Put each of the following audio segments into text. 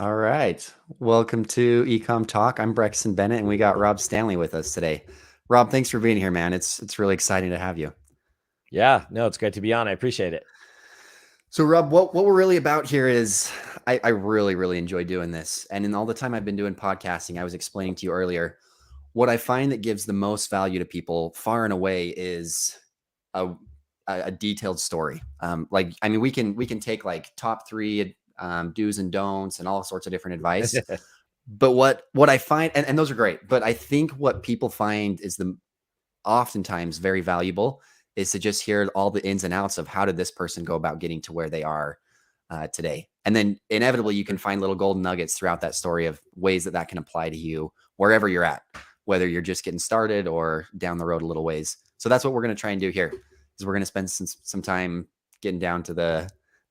All right. Welcome to Ecom Talk. I'm Brexton Bennett, and we got Rob Stanley with us today. Rob, thanks for being here, man. It's really exciting to have you. Yeah, no, it's great to be on. I appreciate it. So, Rob, what we're really about here is I really enjoy doing this. And in all the time I've been doing podcasting, I was explaining to you earlier, what I find that gives the most value to people far and away is a, a detailed story. We can take like top three do's and don'ts and all sorts of different advice. But what I find, and those are great, but I think what people find is the oftentimes very valuable is to just hear all the ins and outs of how did this person go about getting to where they are today. And then inevitably you can find little golden nuggets throughout that story of ways that can apply to you wherever you're at, whether you're just getting started or down the road a little ways. So that's what we're going to try and do here is we're going to spend some time getting down to the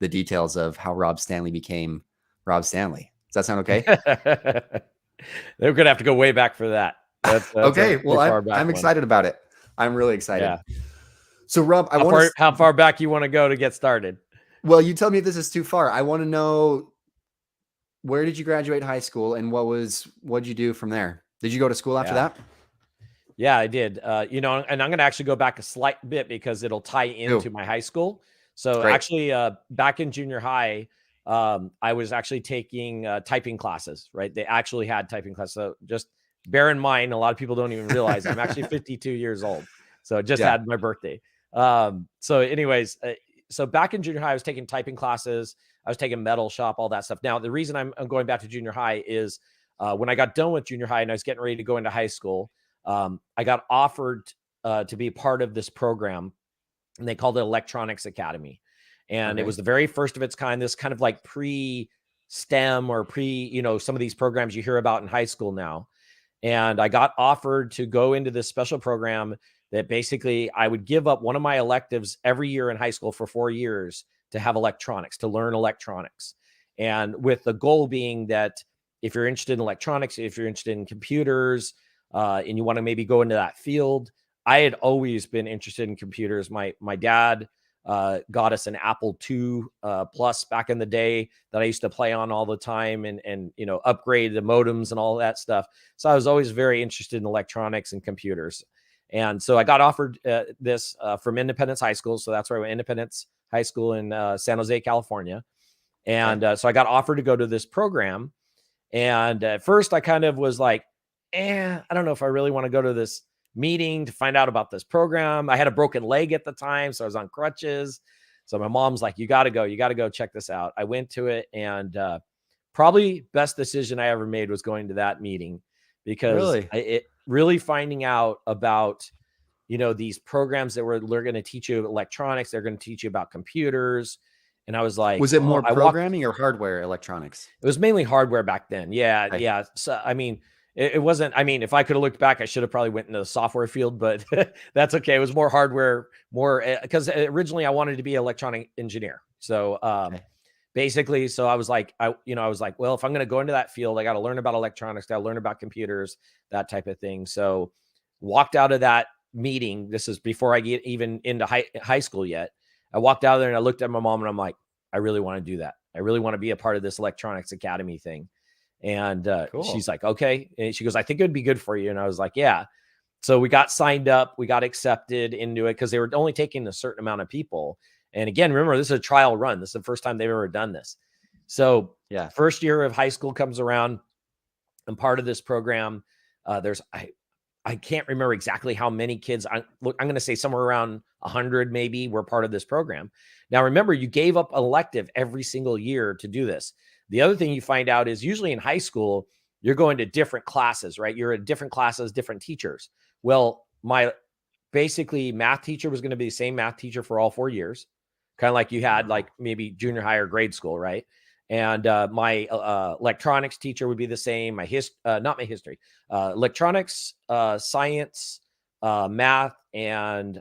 details of how Rob Stanley became Rob Stanley. Does that sound okay? They're going to have to go way back for that. That's okay. Well, I'm excited about it. I'm really excited. Yeah. So Rob, how far back you want to go to get started? Well, you tell me if this is too far. I want to know, where did you graduate high school and what'd you do from there? Did you go to school after that? Yeah, I did. And I'm going to actually go back a slight bit because it'll tie into my high school. So actually, back in junior high, I was actually taking typing classes, right? They actually had typing classes. So just bear in mind, a lot of people don't even realize I'm actually 52 years old. So I just had my birthday. So anyways, so back in junior high, I was taking typing classes. I was taking metal shop, all that stuff. Now, the reason I'm going back to junior high is when I got done with junior high and I was getting ready to go into high school, I got offered to be part of this program, and they called it Electronics Academy. And it was the very first of its kind, this kind of like pre-STEM or some of these programs you hear about in high school now. And I got offered to go into this special program that basically I would give up one of my electives every year in high school for 4 years to have electronics, to learn electronics. And with the goal being that if you're interested in electronics, if you're interested in computers, and you want to maybe go into that field, I had always been interested in computers. My dad got us an Apple II Plus back in the day that I used to play on all the time and upgrade the modems and all that stuff. So I was always very interested in electronics and computers. And so I got offered this from Independence High School. So that's where I went, Independence High School in San Jose, California. And so I got offered to go to this program. And at first I kind of was like, I don't know if I really want to go to this meeting to find out about this program. I had a broken leg at the time, so I was on crutches. So my mom's like, you got to go check this out. I went to it, and probably best decision I ever made was going to that meeting, because it really finding out about, these programs that they're going to teach you electronics. They're going to teach you about computers. And I was like, was it more programming or hardware electronics? It was mainly hardware back then. Yeah. Yeah. So, I mean, it wasn't, if I could have looked back, I should have probably went into the software field, but that's okay. It was more hardware, because originally I wanted to be an electronic engineer. So, basically, so I was like, well, if I'm going to go into that field, I got to learn about electronics, got to learn about computers, that type of thing. So walked out of that meeting. This is before I get even into high school yet. I walked out of there and I looked at my mom and I'm like, I really want to do that. I really want to be a part of this Electronics Academy thing. And she's like, okay. And she goes, I think it would be good for you. And I was like, yeah. So we got signed up. We got accepted into it because they were only taking a certain amount of people. And again, remember, this is a trial run. This is the first time they've ever done this. So first year of high school comes around. I'm part of this program. I can't remember exactly how many kids. I'm going to say somewhere around 100 maybe were part of this program. Now, remember, you gave up an elective every single year to do this. The other thing you find out is usually in high school, you're going to different classes, right? You're at different classes, different teachers. Well, my basically math teacher was going to be the same math teacher for all 4 years, kind of like you had like maybe junior high or grade school, right? And my electronics teacher would be the same. Not my history, electronics, science, math, and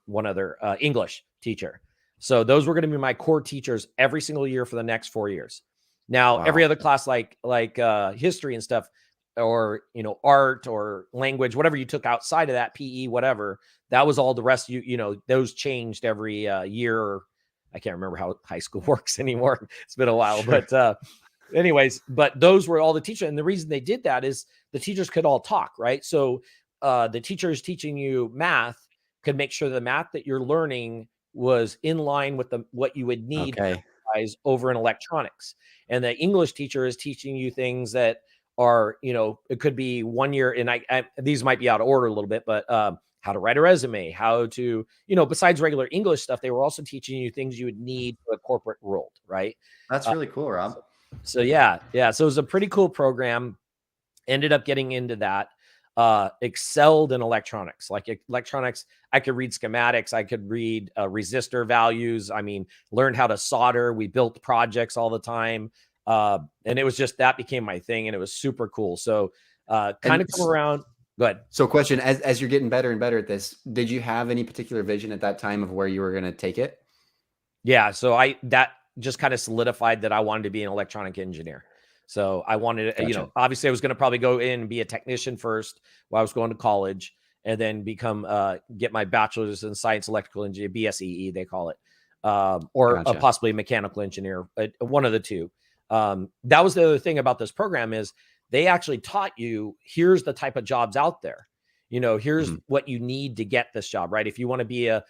one other English teacher. So those were going to be my core teachers every single year for the next 4 years. Now, every other class like history and stuff, or art or language, whatever you took outside of that, PE, whatever, that was all the rest. Those changed every year. I can't remember how high school works anymore. It's been a while, but anyways, but those were all the teachers. And the reason they did that is the teachers could all talk, right? So the teachers teaching you math could make sure the math that you're learning was in line with what you would need Okay. over in electronics. And the English teacher is teaching you things that are, it could be 1 year. And these might be out of order a little bit, but how to write a resume, how to, besides regular English stuff, they were also teaching you things you would need for a corporate world, right? That's really cool, Rob. So yeah. So it was a pretty cool program. Ended up getting into that. Excelled in electronics. Like electronics, I could read schematics. I could read resistor values. I mean, learned how to solder. We built projects all the time. And it was just, that became my thing. And it was super cool. So kind of come around. Go ahead. So question, as you're getting better and better at this, did you have any particular vision at that time of where you were going to take it? Yeah. So that just kind of solidified that I wanted to be an electronic engineer. So I wanted to, Gotcha. obviously I was going to probably go in and be a technician first while I was going to college, and then get my bachelor's in science, electrical engineering, BSEE, they call it, or Gotcha. possibly a mechanical engineer, one of the two. That was the other thing about this program is they actually taught you, here's the type of jobs out there. Here's what you need to get this job, right? If you want to be a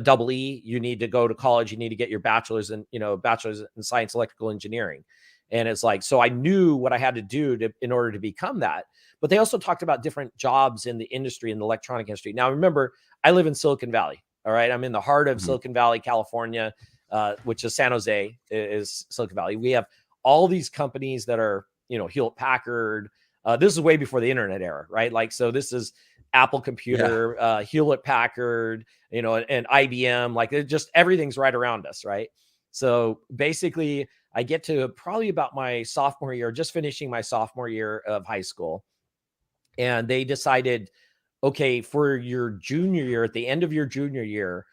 double E, you need to go to college. You need to get your bachelor's in science, electrical engineering. And it's like, so I knew what I had to do in order to become that. But they also talked about different jobs in the industry, in the electronic industry. Now, remember, I live in Silicon Valley. All right. I'm in the heart of Silicon Valley, California, which is San Jose, is Silicon Valley. We have all these companies that are, Hewlett Packard. This is way before the internet era, right? Like, so this is Apple Computer, Hewlett Packard, and IBM. Like, it just, everything's right around us, right? So basically, I get to probably about my sophomore year, just finishing my sophomore year of high school. And they decided, okay, for your junior year, at the end of your junior year,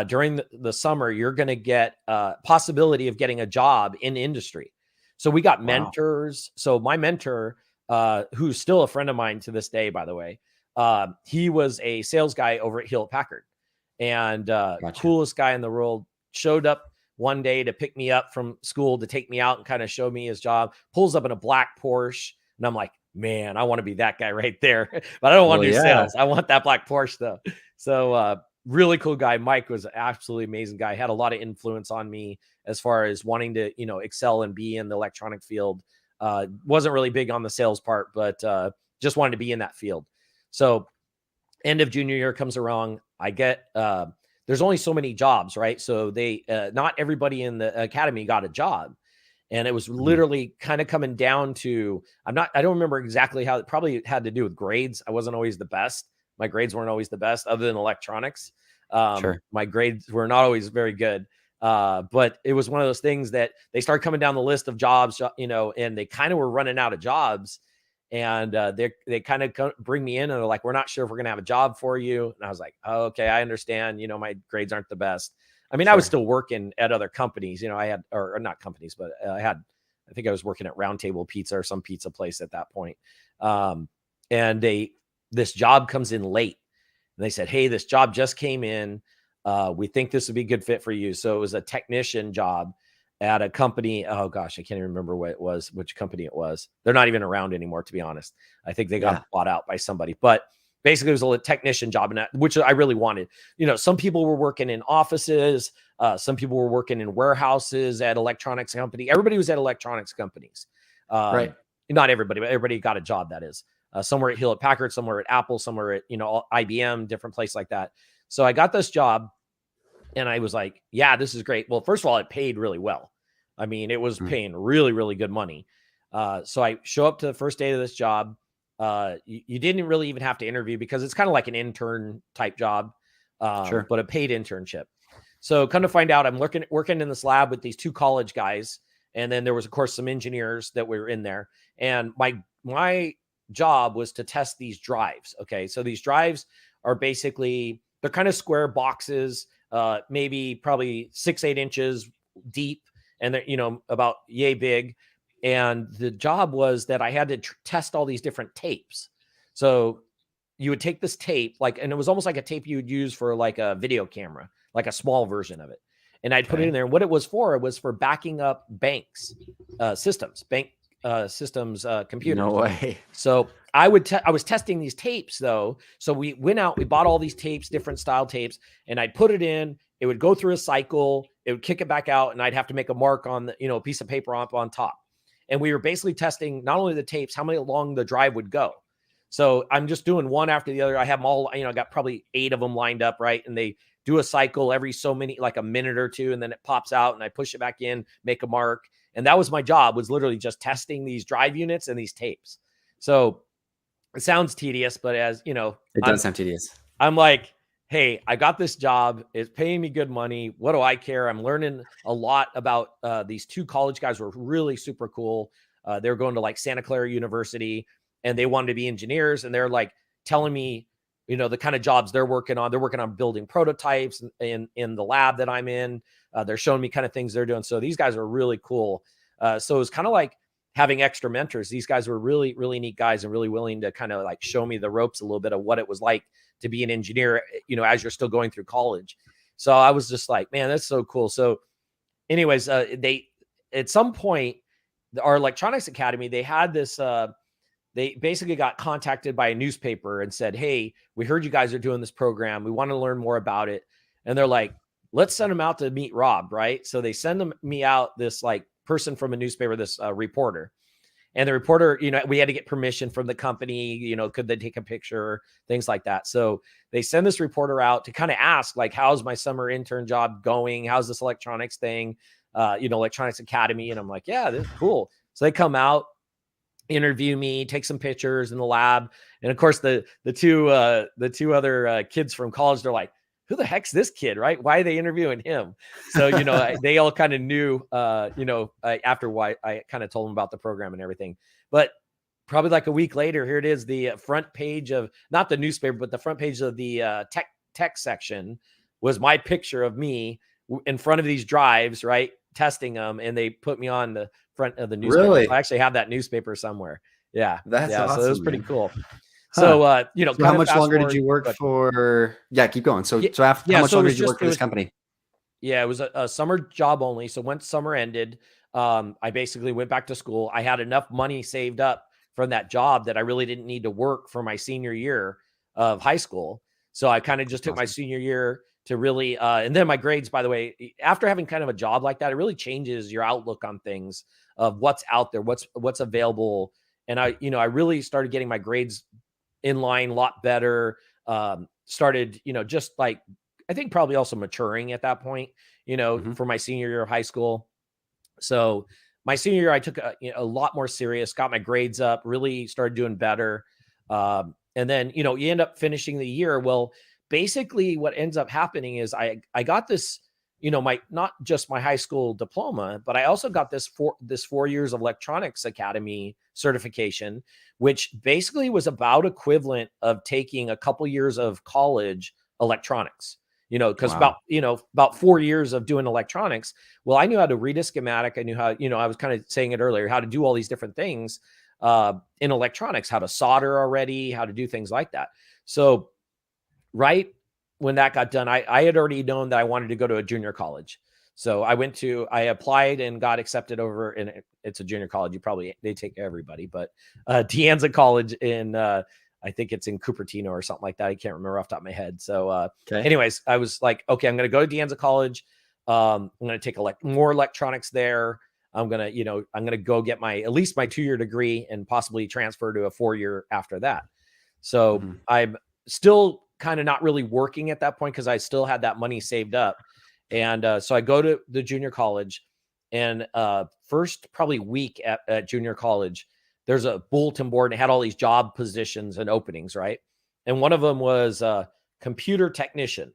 during the summer, you're going to get a possibility of getting a job in industry. So we got mentors. So my mentor, who's still a friend of mine to this day, by the way, he was a sales guy over at Hewlett Packard, and coolest guy in the world, showed up one day to pick me up from school to take me out and kind of show me his job, pulls up in a black Porsche. And I'm like, man, I want to be that guy right there, but I don't want to do sales. I want that black Porsche though. So, really cool guy. Mike was an absolutely amazing guy. Had a lot of influence on me as far as wanting to, excel and be in the electronic field. Wasn't really big on the sales part, but, just wanted to be in that field. So end of junior year comes around. I get, there's only so many jobs, right? So they, not everybody in the academy got a job. And it was literally kind of coming down to, I don't remember exactly how. It probably had to do with grades. I wasn't always the best. My grades weren't always the best, other than electronics. My grades were not always very good. But it was one of those things that they started coming down the list of jobs, and they kind of were running out of jobs. And they kind of bring me in, and they're like, we're not sure if we're going to have a job for you. And I was like, oh, okay, I understand. My grades aren't the best. I mean, I was still working at other companies. I had, or not companies, but I think I was working at Round Table Pizza or some pizza place at that point. And this job comes in late, and they said, hey, this job just came in. We think this would be a good fit for you. So it was a technician job at a company. Oh gosh, I can't even remember what it was, which company it was. They're not even around anymore, to be honest. I think they got bought out by somebody, but basically it was a technician job, which I really wanted. Some people were working in offices. Some people were working in warehouses at electronics company. Everybody was at electronics companies. Right. Not everybody, but everybody got a job. That is, somewhere at Hewlett Packard, somewhere at Apple, somewhere at, IBM, different place like that. So I got this job, and I was like, yeah, this is great. Well, first of all, it paid really well. I mean, it was paying really, really good money. So I show up to the first day of this job. You didn't really even have to interview, because it's kind of like an intern type job, but a paid internship. So come to find out, I'm working in this lab with these two college guys. And then there was, of course, some engineers that were in there. And my job was to test these drives. Okay. So these drives are basically, they're kind of square boxes, maybe probably 6-8 inches deep. And they're, about yay big. And the job was that I had to test all these different tapes. So you would take this tape, and it was almost like a tape you would use for like a video camera, like a small version of it. and I'd put it in there. And what it was for backing up banks, systems, computers. No way. So I was testing these tapes though. So we went out, we bought all these tapes, different style tapes, and I'd put it in. It would go through a cycle. It would kick it back out, and I'd have to make a mark on the, a piece of paper up on top. And we were basically testing not only the tapes, how many long the drive would go. So I'm just doing one after the other. I have them all, I got probably 8 of them lined up, right? And they do a cycle every so many, like a minute or two, and then it pops out, and I push it back in, make a mark. And that was my job, was literally just testing these drive units and these tapes. So it sounds tedious, but as you know, it does sound tedious. I'm like, hey, I got this job. It's paying me good money. What do I care? I'm learning a lot about these 2 college guys who were really super cool. They were going to like Santa Clara University, and they wanted to be engineers. And they're like telling me, the kind of jobs they're working on. They're working on building prototypes in the lab that I'm in. They're showing me kind of things they're doing. So these guys are really cool. So it was kind of like having extra mentors. These guys were really, really neat guys and really willing to kind of like show me the ropes a little bit of what it was like to be an engineer, as you're still going through college. So I was just like, man, that's so cool. So anyways, they, at some point, our electronics academy, they had this, they basically got contacted by a newspaper and said, hey, we heard you guys are doing this program. We want to learn more about it. And they're like, let's send them out to meet Rob. Right. So they send me out, this like person from a newspaper, this reporter. And the reporter, we had to get permission from the company, could they take a picture, things like that. So they send this reporter out to kind of ask, like, how's my summer intern job going? How's this electronics thing? Electronics Academy. And I'm like, yeah, this is cool. So they come out, interview me, take some pictures in the lab. And of course, the two other kids from college, they're like, who the heck's this kid, right? Why are they interviewing him? So, they all kind of knew, after why I kind of told them about the program and everything. But probably like a week later, here it is, the front page of, not the newspaper, but the front page of the tech section was my picture of me in front of these drives, right? Testing them. And they put me on the front of the newspaper. Really? I actually have that newspaper somewhere. Yeah. That's awesome, so it was pretty cool. Huh. So, so how much longer did you work for? Yeah, keep going. So how much longer did you work for this company? Yeah, it was a summer job only. So once summer ended, I basically went back to school. I had enough money saved up from that job that I really didn't need to work for my senior year of high school. So I kind of just took my senior year to really, and then my grades, by the way, after having kind of a job like that, it really changes your outlook on things of what's out there, what's available. And I really started getting my grades in line a lot better. Started, just like, I think probably also maturing at that point, for my senior year of high school. So my senior year, I took a lot more serious, got my grades up, really started doing better. And then, you end up finishing the year. Well, basically what ends up happening is I got this, not just my high school diploma, but I also got this 4 years of electronics academy certification, which basically was about equivalent of taking a couple years of college electronics, because about 4 years of doing electronics. Well, I knew how to read a schematic. I knew how, I was kind of saying it earlier, how to do all these different things in electronics, how to solder already, how to do things like that. So right when that got done, I had already known that I wanted to go to a junior college. So I applied and got accepted over, and it's a junior college. They take everybody, but De Anza College in, I think it's in Cupertino or something like that. I can't remember off the top of my head. So anyways, I was like, okay, I'm going to go to De Anza College. I'm going to take more electronics there. I'm going to go get at least my 2-year degree and possibly transfer to a 4-year after that. So I'm still kind of not really working at that point because I still had that money saved up. And so I go to the junior college, and first probably week at junior college, there's a bulletin board and it had all these job positions and openings, right? And one of them was computer technician,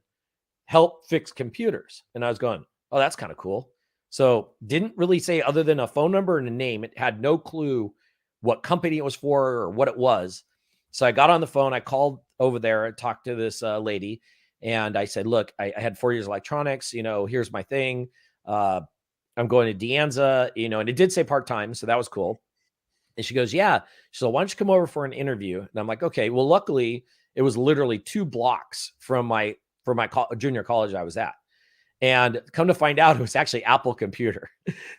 help fix computers. And I was going, oh, that's kind of cool. So didn't really say other than a phone number and a name. It had no clue what company it was for or what it was. So I got on the phone. I called over there and talked to this lady. And I said, look, I had 4 years of electronics. Here's my thing. I'm going to De Anza, and it did say part-time. So that was cool. And she goes, yeah. So why don't you come over for an interview? And I'm like, okay. Well, luckily it was literally 2 blocks from my junior college I was at. And come to find out, it was actually Apple Computer.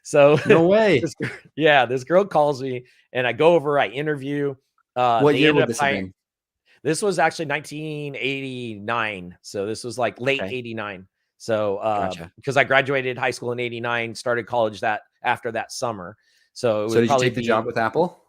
So No way. this girl calls me, and I go over, I interview. What They year ended would up this have hiring. been? This was actually 1989. So this was like late Okay. 89. So Gotcha. because I graduated high school in 89, started college that after that summer. So it So would did you probably take the be job with Apple?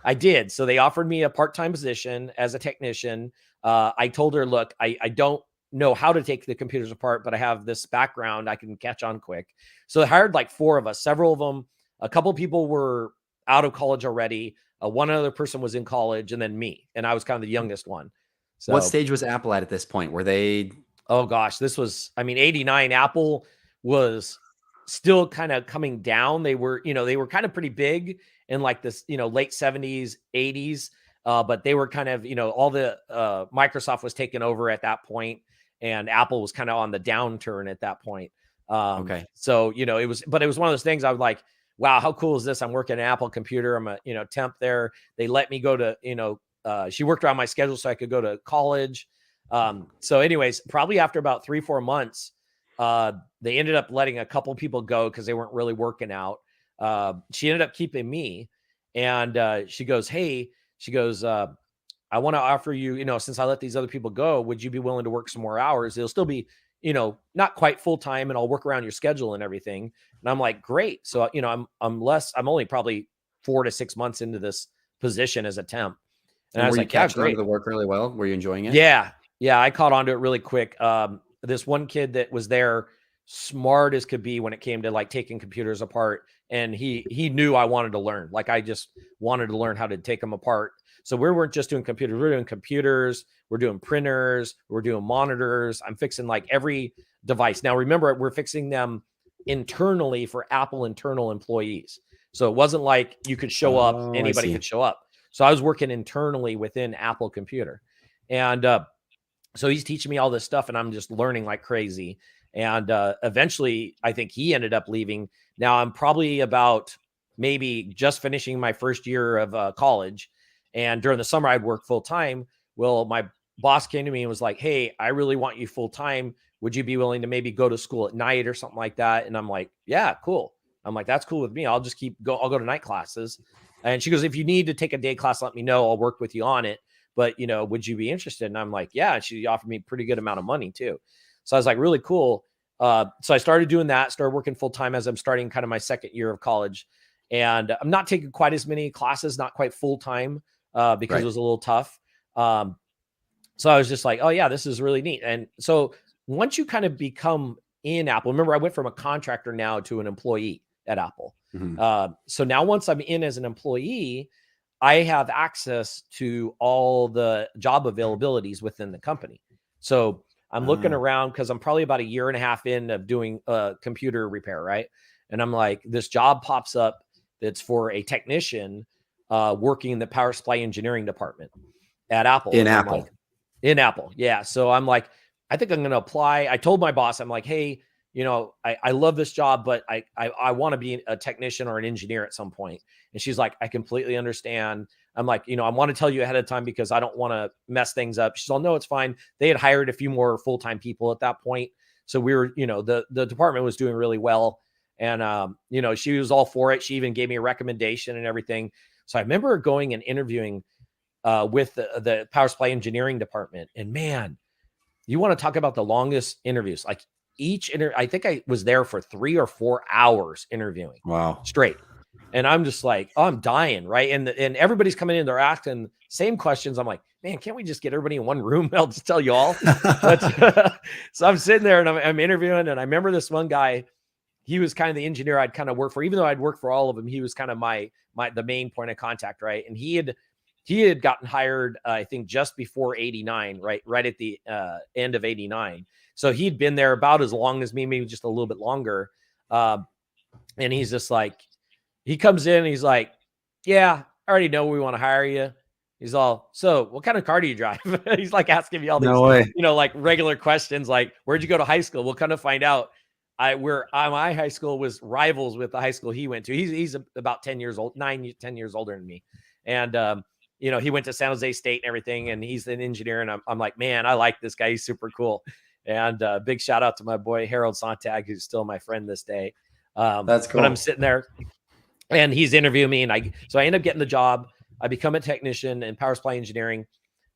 I did. So they offered me a part-time position as a technician. I told her, look, I don't know how to take the computers apart, but I have this background. I can catch on quick. So they hired like 4 of us, several of them. A couple of people were out of college already. One other person was in college, and then me. And I was kind of the youngest one. What So stage was Apple at this point? Were they oh gosh, this was, I mean, 89, Apple was still kind of coming down. They were, they were kind of pretty big in like this, late 70s, 80s. But they were kind of, all the Microsoft was taken over at that point, and Apple was kind of on the downturn at that point. okay? So, but it was one of those things I was like, wow, how cool is this? I'm working at Apple Computer. I'm a, temp there. They let me go to, she worked around my schedule so I could go to college. So anyways, probably after about 3-4 months, they ended up letting a couple people go because they weren't really working out. She ended up keeping me, and she goes, hey, she goes, I want to offer you, since I let these other people go, would you be willing to work some more hours? It'll still be, not quite full time, and I'll work around your schedule and everything. And I'm like, great. So, I'm only probably 4 to 6 months into this position as a temp. And I And was were you like, yeah, catching on to great. the work really well? Were you enjoying it? Yeah. Yeah. I caught on to it really quick. This one kid that was there, smart as could be when it came to like taking computers apart. And he knew I wanted to learn. Like I just wanted to learn how to take them apart. So we weren't just doing computers, we're doing computers, we're doing printers, we're doing monitors. I'm fixing like every device. Now remember, we're fixing them internally for Apple internal employees. So it wasn't like you could show up, Oh, I anybody see. could show up. So I was working internally within Apple Computer. And so he's teaching me all this stuff, and I'm just learning like crazy. And eventually, I think he ended up leaving. Now I'm probably about maybe just finishing my first year of college. And during the summer, I'd work full time. Well, my boss came to me and was like, hey, I really want you full time. Would you be willing to maybe go to school at night or something like that? And I'm like, yeah, cool. I'm like, that's cool with me. I'll just I'll go to night classes. And she goes, if you need to take a day class, let me know. I'll work with you on it. But, would you be interested? And I'm like, yeah. And she offered me a pretty good amount of money too. So I was like, really cool. So I started doing that, started working full time as I'm starting kind of my second year of college. And I'm not taking quite as many classes, not quite full time, because it Right. was a little tough. Um, so I was just like, oh, yeah, this is really neat. And so once you kind of become in Apple, remember, I went from a contractor now to an employee at Apple. Mhm. So now once I'm in as an employee, I have access to all the job availabilities within the company. So I'm looking Ah, around because I'm probably about a year and a half in of doing computer repair, right? And I'm like, this job pops up that's for a technician working in the power supply engineering department at Apple. in And I'm like, Apple. in Apple. Yeah. So I'm like, I think I'm going to apply. I told my boss, I'm like, hey, I love this job, but I want to be a technician or an engineer at some point. And she's like, I completely understand. I'm like, I want to tell you ahead of time because I don't want to mess things up. She's all, no, it's fine. They had hired a few more full-time people at that point. So we were, the department was doing really well. And, she was all for it. She even gave me a recommendation and everything. So I remember going and interviewing with the power supply engineering department. And man, you want to talk about the longest interviews? Like I think I was there for 3 or 4 hours interviewing Wow. straight. And I'm just like, oh, I'm dying, right? And everybody's coming in, they're asking same questions. I'm like, man, can't we just get everybody in one room? I'll just tell you all. But so I'm sitting there and I'm interviewing, and I remember this one guy. He was kind of the engineer I'd kind of work for, even though I'd worked for all of them. He was kind of the main point of contact, right? And he had gotten hired, I think, just before 89, right at the end of 89. So he'd been there about as long as me, maybe just a little bit longer. And he's just like, he comes in and he's like, yeah, I already know we want to hire you. He's all, so what kind of car do you drive? He's like asking me all these, No way. like regular questions, like, where'd you go to high school? We'll kind of find out. My high school was rivals with the high school he went to. He's about 10 years old, 10 years older than me. And, he went to San Jose State and everything, and he's an engineer. And I'm like, man, I like this guy. He's super cool. And big shout out to my boy Harold Sontag, who's still my friend this day. That's cool. But I'm sitting there and he's interviewing me, and so I end up getting the job. I become a technician in power supply engineering.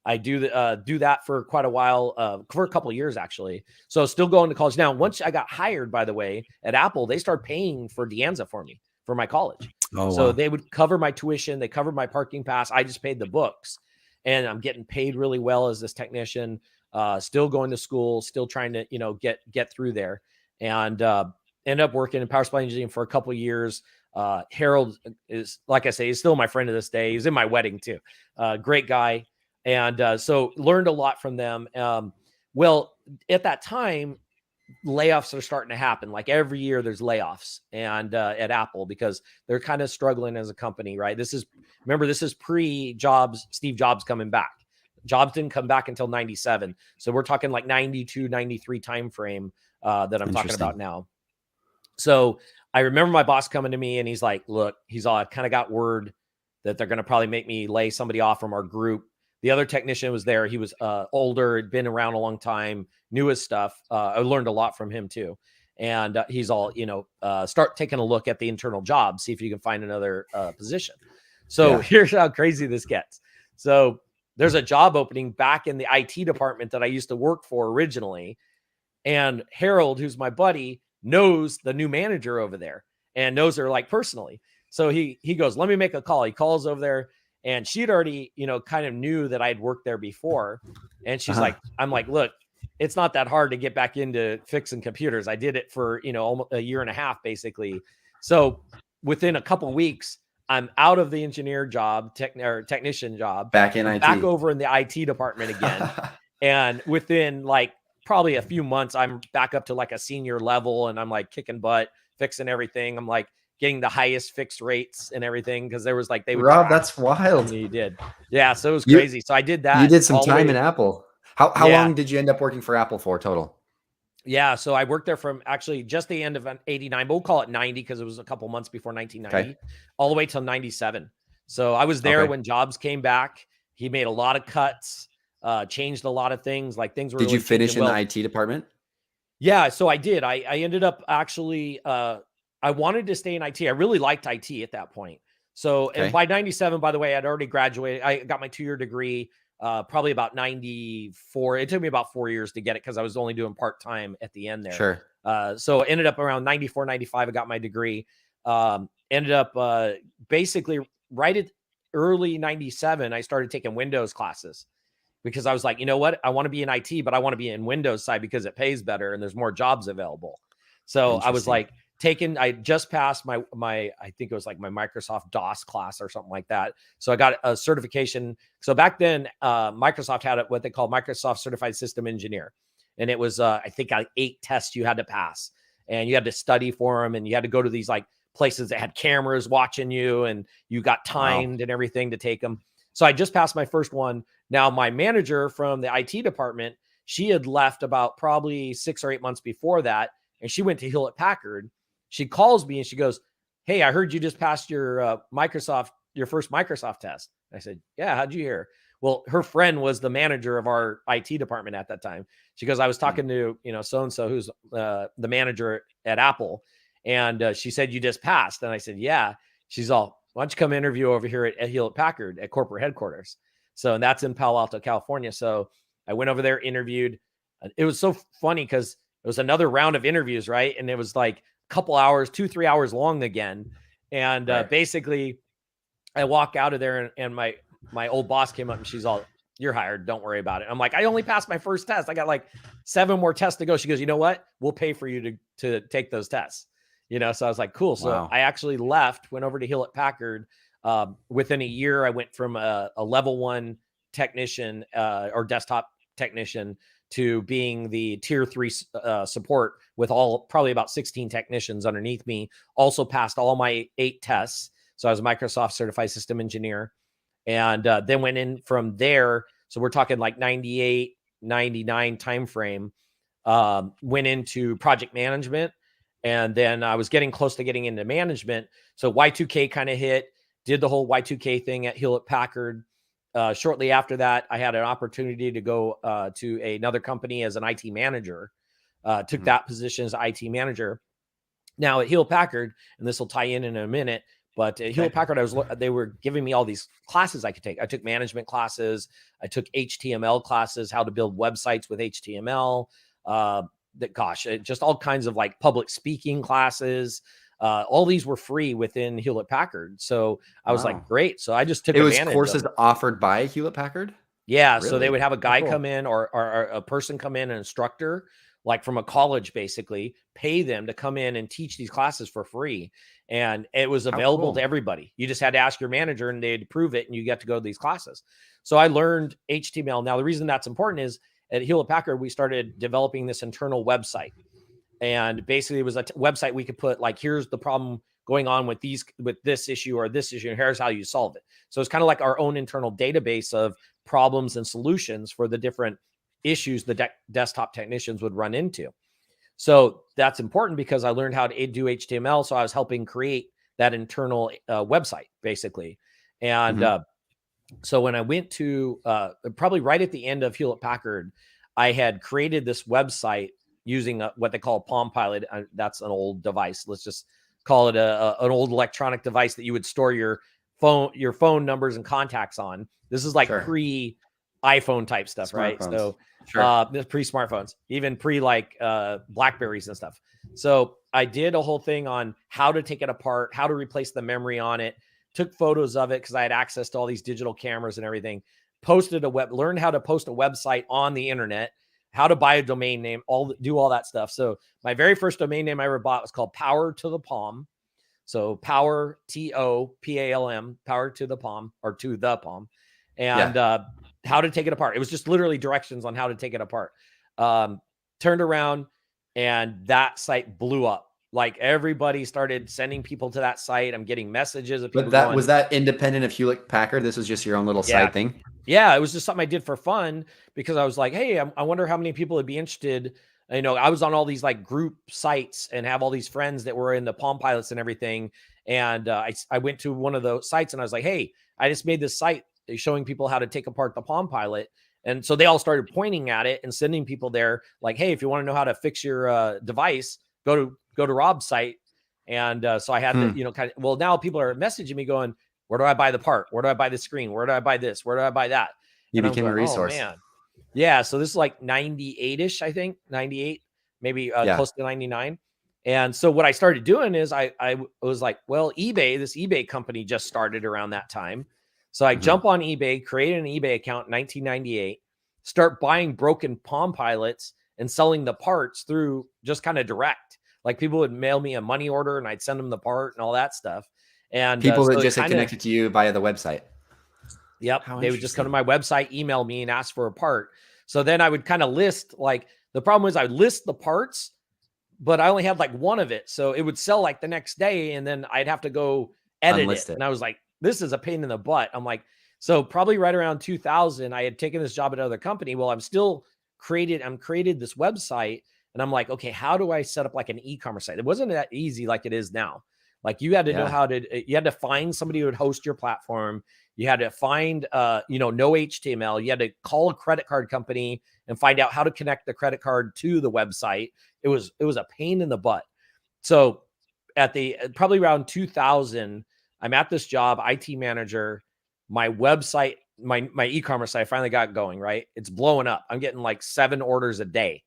I do that for quite a while, for a couple of years actually. So still going to college now. Once I got hired, by the way, at Apple, they started paying for De Anza for me for my college. Oh, so wow. They would cover my tuition, they covered my parking pass. I just paid the books, and I'm getting paid really well as this technician. Still going to school, still trying to get through there, and end up working in power supply engineering for a couple of years. Harold is, like I say, he's still my friend to this day. He's in my wedding too. Great guy. And so learned a lot from them. Well, at that time, layoffs are starting to happen. Like every year there's layoffs and at Apple, because they're kind of struggling as a company, right? This is pre-Jobs, Steve Jobs coming back. Jobs didn't come back until 97. So we're talking like 92, 93 timeframe that I'm talking about now. So I remember my boss coming to me and he's like, look, I kind of got word that they're going to probably make me lay somebody off from our group. The other technician was there. He was older, had been around a long time, knew his stuff. I learned a lot from him too. And he's all, start taking a look at the internal job, see if you can find another position. So here's how crazy this gets. So there's a job opening back in the IT department that I used to work for originally. And Harold, who's my buddy, knows the new manager over there and knows her like personally. So he goes, let me make a call. He calls over there. And she'd already, kind of knew that I'd worked there before. And she's like, I'm like, look, it's not that hard to get back into fixing computers. I did it for, almost a year and a half, basically. So within a couple of weeks, I'm out of the engineer job, technician job, back in IT, back over in the IT department again. And within like probably a few months, I'm back up to like a senior level, and I'm like kicking butt, fixing everything. I'm like getting the highest fixed rates and everything, because there was like, they would Rob, that's wild. You did. Yeah. So it was crazy. So I did that. You did some time in Apple. How long did you end up working for Apple for total? Yeah. So I worked there from actually just the end of 89, but we'll call it 90 because it was a couple months before 1990, all the way till 97. So I was there when Jobs came back. He made a lot of cuts, changed a lot of things. Like things were. Did you finish in the IT department? Yeah. So I did. I ended up actually, I wanted to stay in IT. I really liked IT at that point. So, and by 97, by the way, I'd already graduated. I got my 2-year degree, probably about 94. It took me about 4 years to get it, because I was only doing part-time at the end there. Sure. So it ended up around 94, 95. I got my degree. Ended up basically right at early 97, I started taking Windows classes, because I was like, you know what? I want to be in IT, but I want to be in Windows side because it pays better and there's more jobs available. So I was like, I just passed my I think it was like my Microsoft DOS class or something like that. So I got a certification. So back then, Microsoft had what they call Microsoft Certified System Engineer. And it was, I think, 8 tests you had to pass, and you had to study for them, and you had to go to these like places that had cameras watching you, and you got timed and everything to take them. So I just passed my first one. Now my manager from the IT department, she had left about probably 6 or 8 months before that, and she went to Hewlett Packard. She calls me and she goes, hey, I heard you just passed your first Microsoft test. I said, yeah, how'd you hear? Well, her friend was the manager of our IT department at that time. She goes, I was talking to, so-and-so who's the manager at Apple. And she said, you just passed. And I said, yeah. She's all, why don't you come interview over here at Hewlett Packard at corporate headquarters? So, and that's in Palo Alto, California. So I went over there, interviewed. It was so funny because it was another round of interviews, right? And it was like couple hours, 2-3 hours long again. And basically I walk out of there, and my old boss came up and she's all, you're hired. Don't worry about it. I'm like, I only passed my first test. I got like 7 more tests to go. She goes, you know what? We'll pay for you to take those tests. So I was like, cool. So I actually left, went over to Hewlett Packard. Within a year, I went from a level 1 technician or desktop technician to being the tier 3 support with probably about 16 technicians underneath me. Also passed all my 8 tests. So I was a Microsoft Certified System Engineer, and then went in from there. So we're talking like 98, 99 timeframe. Went into project management, and then I was getting close to getting into management. So Y2K kind of hit, did the whole Y2K thing at Hewlett Packard. shortly after that, I had an opportunity to go to another company as an IT manager. Took that position as IT manager. Now at Hewlett Packard, and this will tie in a minute, but at Hewlett Packard, they were giving me all these classes I could take. I took management classes. I took HTML classes, how to build websites with HTML. Just all kinds of like public speaking classes. All these were free within Hewlett Packard. So I was like, great. So I just took advantage of it. It was courses offered by Hewlett Packard? Yeah. Really? So they would have a guy come in or a person come in, an instructor, like from a college, basically pay them to come in and teach these classes for free. And it was available to everybody. You just had to ask your manager and they'd approve it and you get to go to these classes. So I learned HTML. Now, the reason that's important is at Hewlett Packard, we started developing this internal website. And basically it was a website we could put like, here's the problem going on with this issue or this issue, and here's how you solve it. So it's kind of like our own internal database of problems and solutions for the different issues the desktop technicians would run into. So that's important because I learned how to do HTML. So I was helping create that internal website, basically. And so when I went to probably right at the end of Hewlett Packard, I had created this website using what they call Palm Pilot. That's an old device. Let's just call it an old electronic device that you would store your phone numbers and contacts on. This is like pre iPhone type stuff, right? So pre smartphones, even pre like Blackberries and stuff. So I did a whole thing on how to take it apart, how to replace the memory on it, took photos of it because I had access to all these digital cameras and everything, learned how to post a website on the internet, how to buy a domain name, do all that stuff. So my very first domain name I ever bought was called Power to the Palm. So Power, TOPALM, Power to the Palm, or to the Palm. And how to take it apart. It was just literally directions on how to take it apart. Turned around and that site blew up. Like everybody started sending people to that site. I'm getting messages of people. But was that independent of Hewlett Packard? This was just your own little side thing? Yeah, it was just something I did for fun because I was like, hey, I wonder how many people would be interested. You know, I was on all these like group sites and have all these friends that were in the Palm Pilots and everything. And I went to one of those sites and I was like, hey, I just made this site showing people how to take apart the Palm Pilot. And so they all started pointing at it and sending people there like, hey, if you want to know how to fix your device, go to Rob's site. And so I had to, well, now people are messaging me going, where do I buy the part? Where do I buy the screen? Where do I buy this? Where do I buy that? You became a resource. Oh, man. Yeah. So this is like 98-ish, I think, 98, maybe close to 99. And so what I started doing is I was like, well, this eBay company just started around that time. So I jump on eBay, create an eBay account in 1998, start buying broken Palm Pilots and selling the parts through just kind of direct. Like people would mail me a money order and I'd send them the part and all that stuff. And people that just had connected to you via the website. Yep. They would just come to my website, email me and ask for a part. So then I would kind of list, like, the problem was I would list the parts, but I only had like one of it. So it would sell like the next day and then I'd have to go edit it. And I was like, this is a pain in the butt. I'm like, so probably right around 2000, I had taken this job at another company. Well, I'm created this website and I'm like, okay, how do I set up like an e-commerce site? It wasn't that easy like it is now. Like you had to know you had to find somebody who would host your platform. You had to find, no HTML. You had to call a credit card company and find out how to connect the credit card to the website. It was a pain in the butt. So at probably around 2000, I'm at this job, IT manager, my website, my e-commerce site finally got going, right? It's blowing up. I'm getting like 7 orders a day.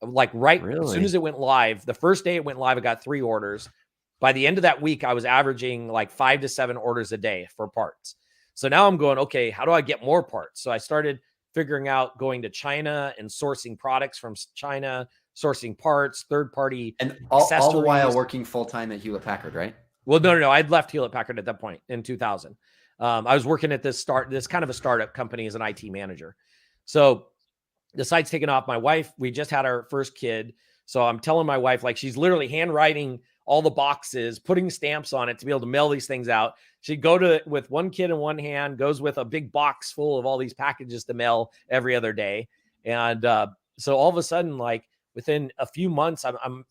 Like as soon as it went live, the first day it went live, I got 3 orders. By the end of that week, I was averaging like 5 to 7 orders a day for parts. So now I'm going, okay, how do I get more parts? So I started figuring out going to China and sourcing products from China, sourcing parts, third-party and all the while working full-time at Hewlett Packard, right? Well, no. I'd left Hewlett Packard at that point in 2000. I was working at this kind of a startup company as an IT manager. So the site's taken off. My wife, we just had our first kid. So I'm telling my wife, like, she's literally handwriting all the boxes, putting stamps on it to be able to mail these things out. She'd go with one kid in one hand, goes with a big box full of all these packages to mail every other day. And so all of a sudden, like within a few months, I'm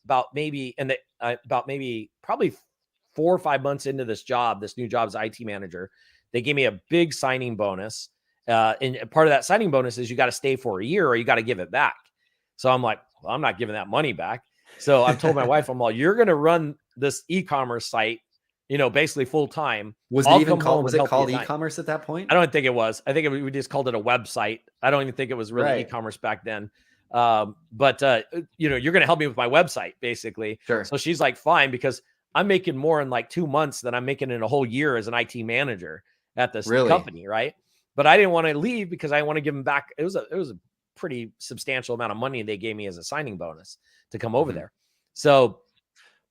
probably 4 or 5 months into this new job as IT manager. They gave me a big signing bonus. And part of that signing bonus is you got to stay for a year or you got to give it back. So I'm like, well, I'm not giving that money back. So I've told my wife, I'm like, you're going to run this e-commerce site, basically full time. I'll come home was and it help you called at night. e-commerce at that point? I don't think it was. I think we just called it a website. I don't even think it was really e-commerce back then. But you're going to help me with my website, basically. Sure. So she's like, fine, because I'm making more in like 2 months than I'm making in a whole year as an IT manager at this company, right? But I didn't want to leave because I want to give them back. It was a pretty substantial amount of money they gave me as a signing bonus to come over there. So,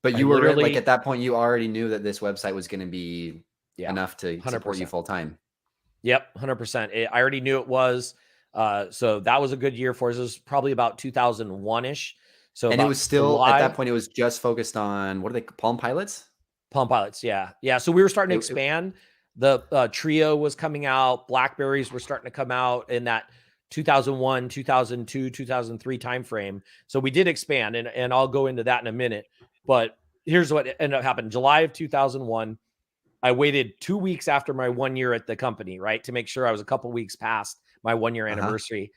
but you were like at that point, you already knew that this website was going to be enough to 100%. support you full time. Yep, 100%. I already knew it was. So that was a good year for us. It was probably about 2001-ish. So, and it was still at that point, it was just focused on, what are they, Palm Pilots? Palm Pilots, yeah. Yeah. So we were starting to expand. The Trio was coming out. Blackberries were starting to come out in that 2001, 2002, 2003 timeframe. So we did expand, and I'll go into that in a minute. But here's what ended up happening. July of 2001, I waited 2 weeks after my 1 year at the company, right, to make sure I was a couple weeks past my 1 year anniversary.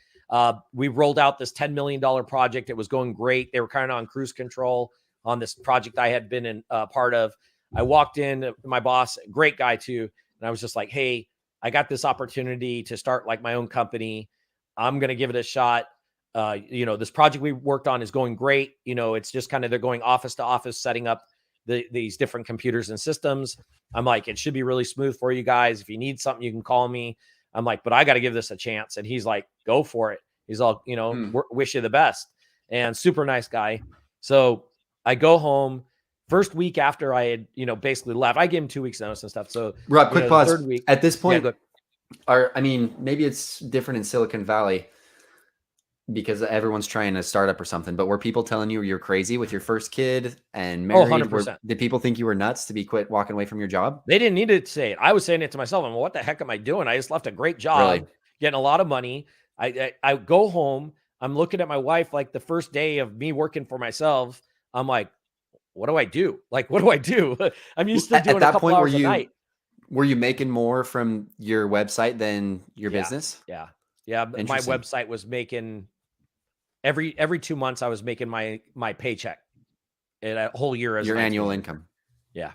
We rolled out this $10 million project. It was going great. They were kind of on cruise control on this project I had been in part of. I walked in, my boss, great guy too. And I was just like, hey, I got this opportunity to start like my own company. I'm going to give it a shot. This project we worked on is going great. It's just kind of, they're going office to office, setting up these different computers and systems. I'm like, it should be really smooth for you guys. If you need something, you can call me. I'm like, but I got to give this a chance. And he's like, go for it. He's all, wish you the best. And super nice guy. So I go home. First week after I had, basically left, I gave him 2 weeks notice and stuff. So Rob, quick pause. Third week, at this point, maybe it's different in Silicon Valley because everyone's trying to start up or something, but were people telling you you're crazy with your first kid and married? 100%. Did people think you were nuts to be walking away from your job? They didn't need to say it. I was saying it to myself. I'm like, what the heck am I doing? I just left a great job, getting a lot of money. I go home. I'm looking at my wife like the first day of me working for myself. I'm like, what do I do? Like, what do I do? I'm used to doing a couple hours a night. Were you making more from your website than your business? Yeah. My website was making every 2 months. I was making my paycheck in a whole year as your annual income. Yeah.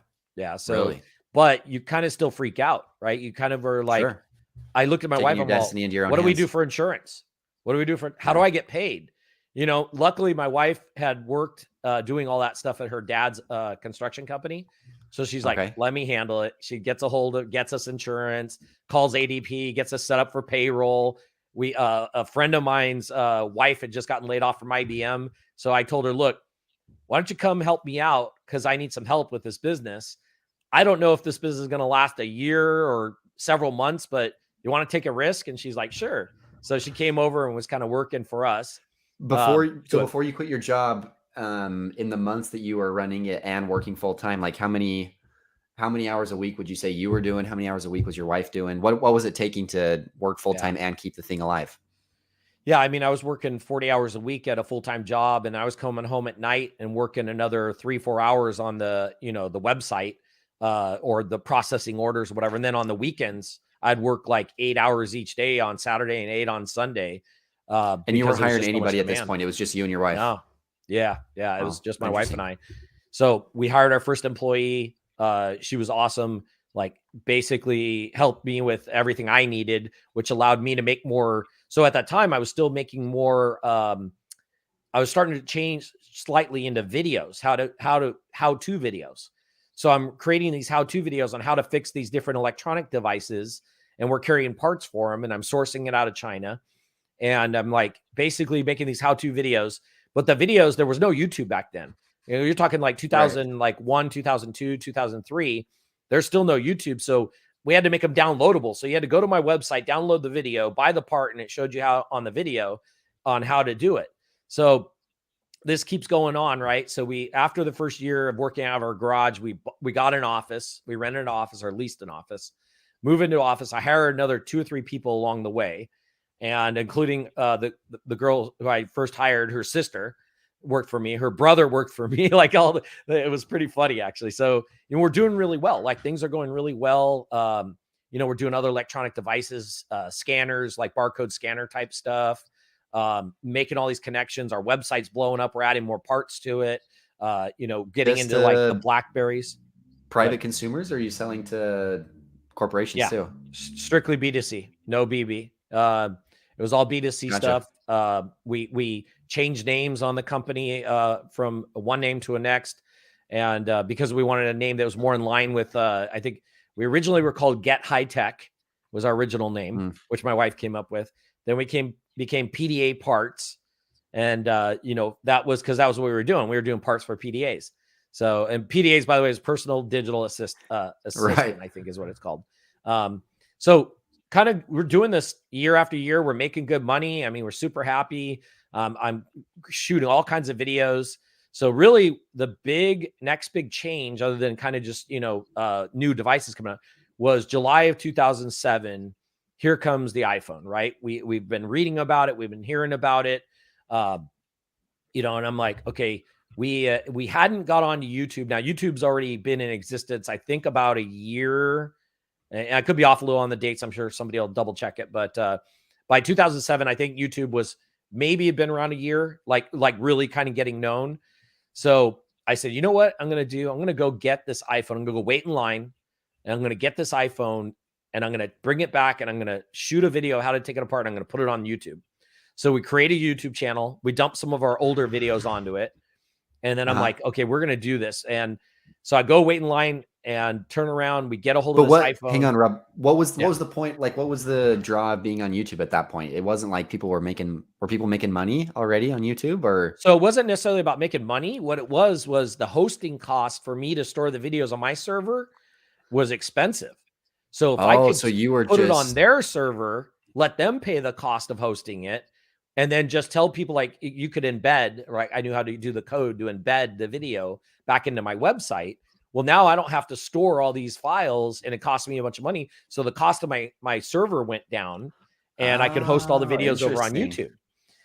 So, but you kind of still freak out, right? You kind of are like, I looked at my wife. I'm like, what do we do for insurance? What do we do for? How do I get paid? Luckily my wife had worked doing all that stuff at her dad's construction company. So she's like, let me handle it. She gets us insurance, calls ADP, gets us set up for payroll. A friend of mine's wife had just gotten laid off from IBM. So I told her, look, why don't you come help me out? Because I need some help with this business. I don't know if this business is going to last a year or several months, but you want to take a risk? And she's like, sure. So she came over and was kind of working for us. Before you quit your job, in the months that you were running it and working full time, like how many hours a week would you say you were doing? How many hours a week was your wife doing? What was it taking to work full time and keep the thing alive? Yeah, I mean, I was working 40 hours a week at a full time job, and I was coming home at night and working another 3-4 hours on the the website or the processing orders or whatever. And then on the weekends, I'd work like 8 hours each day on Saturday and 8 on Sunday. And you weren't hiring anybody at this point. It was just you and your wife. No. Yeah. It was just my wife and I. So we hired our first employee. She was awesome. Like basically helped me with everything I needed, which allowed me to make more. So at that time I was still making more. I was starting to change slightly into videos, how-to videos. So I'm creating these how-to videos on how to fix these different electronic devices, and we're carrying parts for them, and I'm sourcing it out of China. And I'm like basically making these how-to videos, but the videos, there was no YouTube back then. You're talking like 2001, 2002, 2003. There's still no YouTube. So we had to make them downloadable. So you had to go to my website, download the video, buy the part, and it showed you how on the video on how to do it. So this keeps going on, right? So after the first year of working out of our garage, we got an office. We rented an office or leased an office, move into office. I hired another 2 or 3 people along the way, and including the girl who I first hired, her sister worked for me. Her brother worked for me. Like it was pretty funny actually. So we're doing really well. Like things are going really well. we're doing other electronic devices, scanners, like barcode scanner type stuff, making all these connections. Our website's blowing up. We're adding more parts to it, getting Just into like the Blackberries. private consumers, or are you selling to corporations too? Strictly B2C, no BB. It was all B2C Gotcha. stuff. We changed names on the company from one name to a next. And because we wanted a name that was more in line with, I think we originally were called Get High Tech was our original name, which my wife came up with. Then we became PDA Parts. And, that was because that was what we were doing. We were doing parts for PDAs. So, and PDAs, by the way, is personal digital assistant, Right. I think is what it's called. So kind of we're doing this year after year. We're making good money. I mean, we're super happy. I'm shooting all kinds of videos. So really the next big change, other than kind of just, new devices coming out, was July of 2007. Here comes the iPhone, right? We've been reading about it. We've been hearing about it. And I'm like, okay, we hadn't got onto YouTube. Now YouTube's already been in existence, I think about a year. And I could be off a little on the dates. I'm sure somebody will double check it. But by 2007, I think YouTube was maybe had been around a year, like really kind of getting known. So I said, you know what I'm going to do? I'm going to go get this iPhone. I'm going to go wait in line, and I'm going to get this iPhone, and I'm going to bring it back, and I'm going to shoot a video how to take it apart. And I'm going to put it on YouTube. So we create a YouTube channel. We dump some of our older videos onto it. And then I'm like, okay, we're going to do this. And so I go wait in line and turn around. We get a hold of this iPhone. Hang on, Rob. What was the point? Like, what was the draw of being on YouTube at that point? It wasn't like were people making money already on YouTube, or? So it wasn't necessarily about making money. What it was the hosting cost for me to store the videos on my server was expensive. So if I could you were put it on their server, let them pay the cost of hosting it, and then just tell people, like, you could embed, right? I knew how to do the code to embed the video back into my website. Well, now I don't have to store all these files, and it cost me a bunch of money. So the cost of my server went down, and I could host all the videos over on YouTube.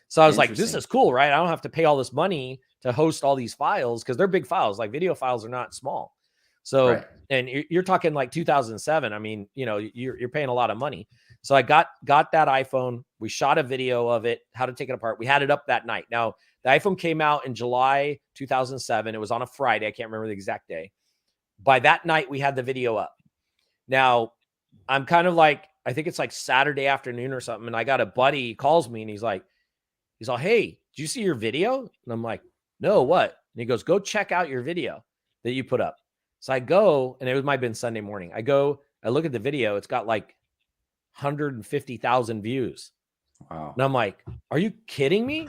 So I was like, this is cool, right? I don't have to pay all this money to host all these files, because they're big files. Like, video files are not small. So, and you're talking like 2007. I mean, you're paying a lot of money. So I got that iPhone. We shot a video of it, how to take it apart. We had it up that night. Now, the iPhone came out in July 2007. It was on a Friday. I can't remember the exact day. By that night, we had the video up. Now, I'm kind of like, I think it's like Saturday afternoon or something. And I got a buddy, he calls me, and he's all, hey, did you see your video? And I'm like, no, what? And he goes, go check out your video that you put up. So I go, and might have been Sunday morning. I look at the video. It's got like 150,000 views. Wow. And I'm like, are you kidding me?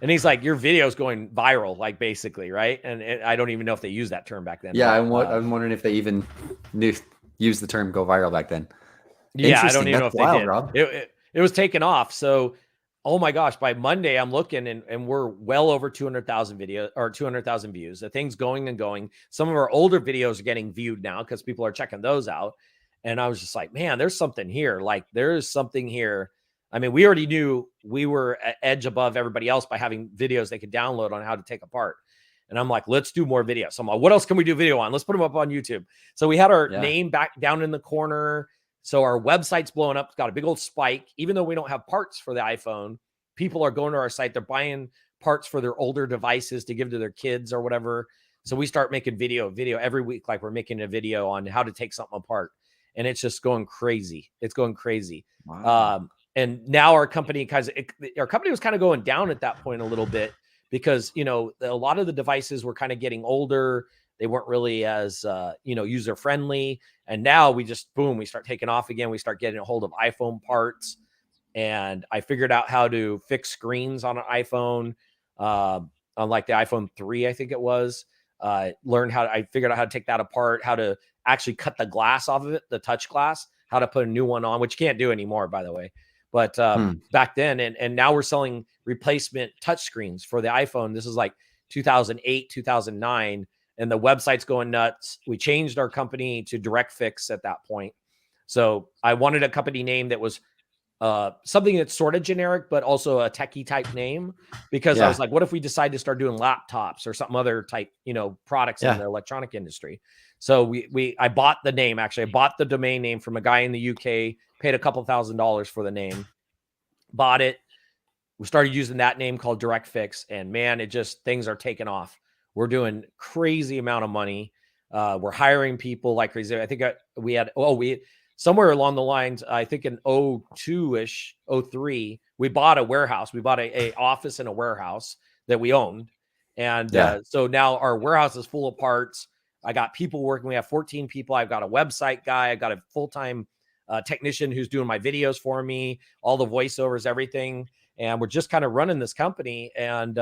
And he's like, your video's going viral, like, basically, right? And I don't even know if they used that term back then. Yeah, I'm wondering if they even used the term "go viral" back then. Yeah, I don't even know if they did. Rob. It was taken off. So, oh my gosh, by Monday, I'm looking, and we're well over 200,000 views. The thing's going and going. Some of our older videos are getting viewed now because people are checking those out. And I was just like, man, there's something here. Like, there's something here. I mean, we already knew we were an edge above everybody else by having videos they could download on how to take apart. And I'm like, let's do more videos. So I'm like, what else can we do video on? Let's put them up on YouTube. So we had our name back down in the corner. So our website's blowing up. It's got a big old spike. Even though we don't have parts for the iPhone, people are going to our site. They're buying parts for their older devices to give to their kids or whatever. So we start making video every week. Like, we're making a video on how to take something apart. And it's just going crazy. It's going crazy. Wow. And now our company was kind of going down at that point a little bit, because, a lot of the devices were kind of getting older. They weren't really as, user friendly. And now we just, boom, we start taking off again. We start getting a hold of iPhone parts. And I figured out how to fix screens on an iPhone, on like the iPhone 3, I think it was. I figured out how to take that apart, how to actually cut the glass off of it, the touch glass, how to put a new one on, which you can't do anymore, by the way. But back then, and now we're selling replacement touch screens for the iPhone. This is like 2008, 2009, and the website's going nuts. We changed our company to Direct Fix at that point. So I wanted a company name that was something that's sort of generic, but also a techie type name, because I was like, what if we decide to start doing laptops or something other type, products in the electronic industry? So I bought the name. Actually, I bought the domain name from a guy in the UK, paid a couple $1,000s for the name, bought it. We started using that name called Direct Fix, and man, things are taking off. We're doing crazy amount of money. We're hiring people like crazy. I think we somewhere along the lines, I think in 02-ish, 03, we bought a warehouse. We bought a office and a warehouse that we owned. And so now our warehouse is full of parts. I got people working. We have 14 people. I've got a website guy. I got a full-time technician who's doing my videos for me, all the voiceovers, everything. And we're just kind of running this company, and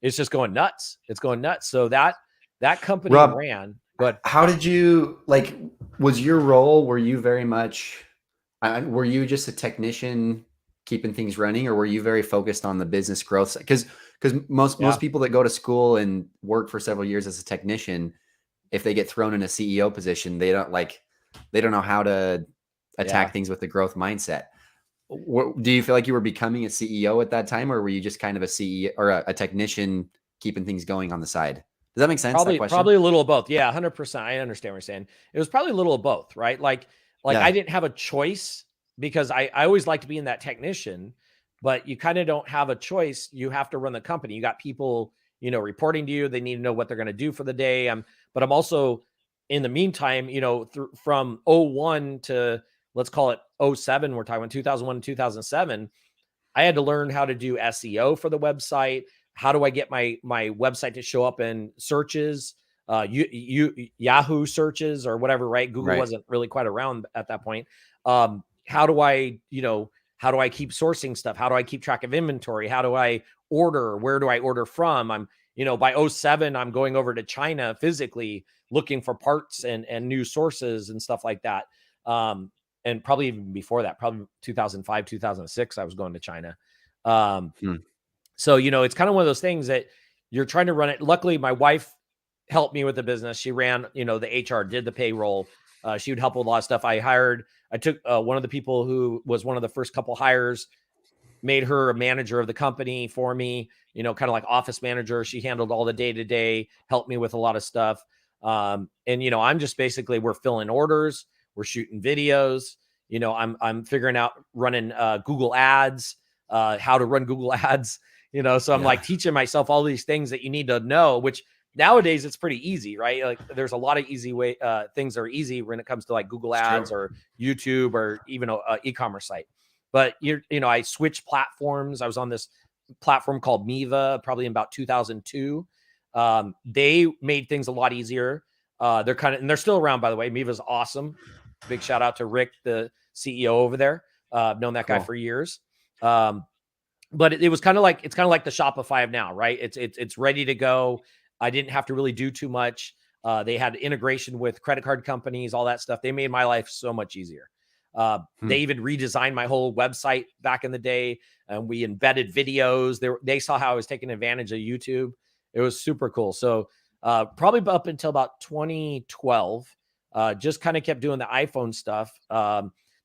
it's just going nuts. It's going nuts. So that company ran. But how did you, like, was your role, were you very much, were you just a technician keeping things running, or were you very focused on the business growth? Because most people that go to school and work for several years as a technician, if they get thrown in a CEO position, they don't know how to attack things with the growth mindset. Do you feel like you were becoming a CEO at that time, or were you just kind of a CEO or a technician keeping things going on the side? Does that make sense? Probably a little of both. Yeah, 100%. I understand what you're saying. It was probably a little of both, right? Like I didn't have a choice, because I always like to be in that technician, but you kind of don't have a choice. You have to run the company. You got people, reporting to you. They need to know what they're going to do for the day. But I'm also, in the meantime, from 01 to, let's call it 07, we're talking 2001 and 2007, I had to learn how to do SEO for the website. How do I get my website to show up in searches, Yahoo searches or whatever, right? Google wasn't really quite around at that point. How do I keep sourcing stuff? How do I keep track of inventory? How do I order? Where do I order from? I'm, by 07, I'm going over to China physically looking for parts and new sources and stuff like that. And probably even before that, probably 2005, 2006, I was going to China. So, it's kind of one of those things that you're trying to run it. Luckily, my wife helped me with the business. She ran, the HR, did the payroll. She would help with a lot of stuff. I took one of the people who was one of the first couple hires, made her a manager of the company for me, kind of like office manager. She handled all the day-to-day, helped me with a lot of stuff. And, I'm just basically, we're filling orders, we're shooting videos, I'm figuring out running Google ads, how to run Google ads, so I'm like teaching myself all these things that you need to know, which nowadays it's pretty easy, right? Like there's a lot of easy things that are easy when it comes to like Google ads or YouTube or even a e-commerce site. But I switched platforms. I was on this platform called Miva, probably in about 2002. They made things a lot easier. They're still around, by the way. Miva's awesome. Big shout out to Rick, the CEO over there. I've known that guy for years. But it was kind of like, it's kind of like the Shopify of now, right? It's ready to go. I didn't have to really do too much. They had integration with credit card companies, all that stuff. They made my life so much easier. They even redesigned my whole website back in the day, and we embedded videos. They saw how I was taking advantage of YouTube. It was super cool. So probably up until about 2012, just kind of kept doing the iPhone stuff.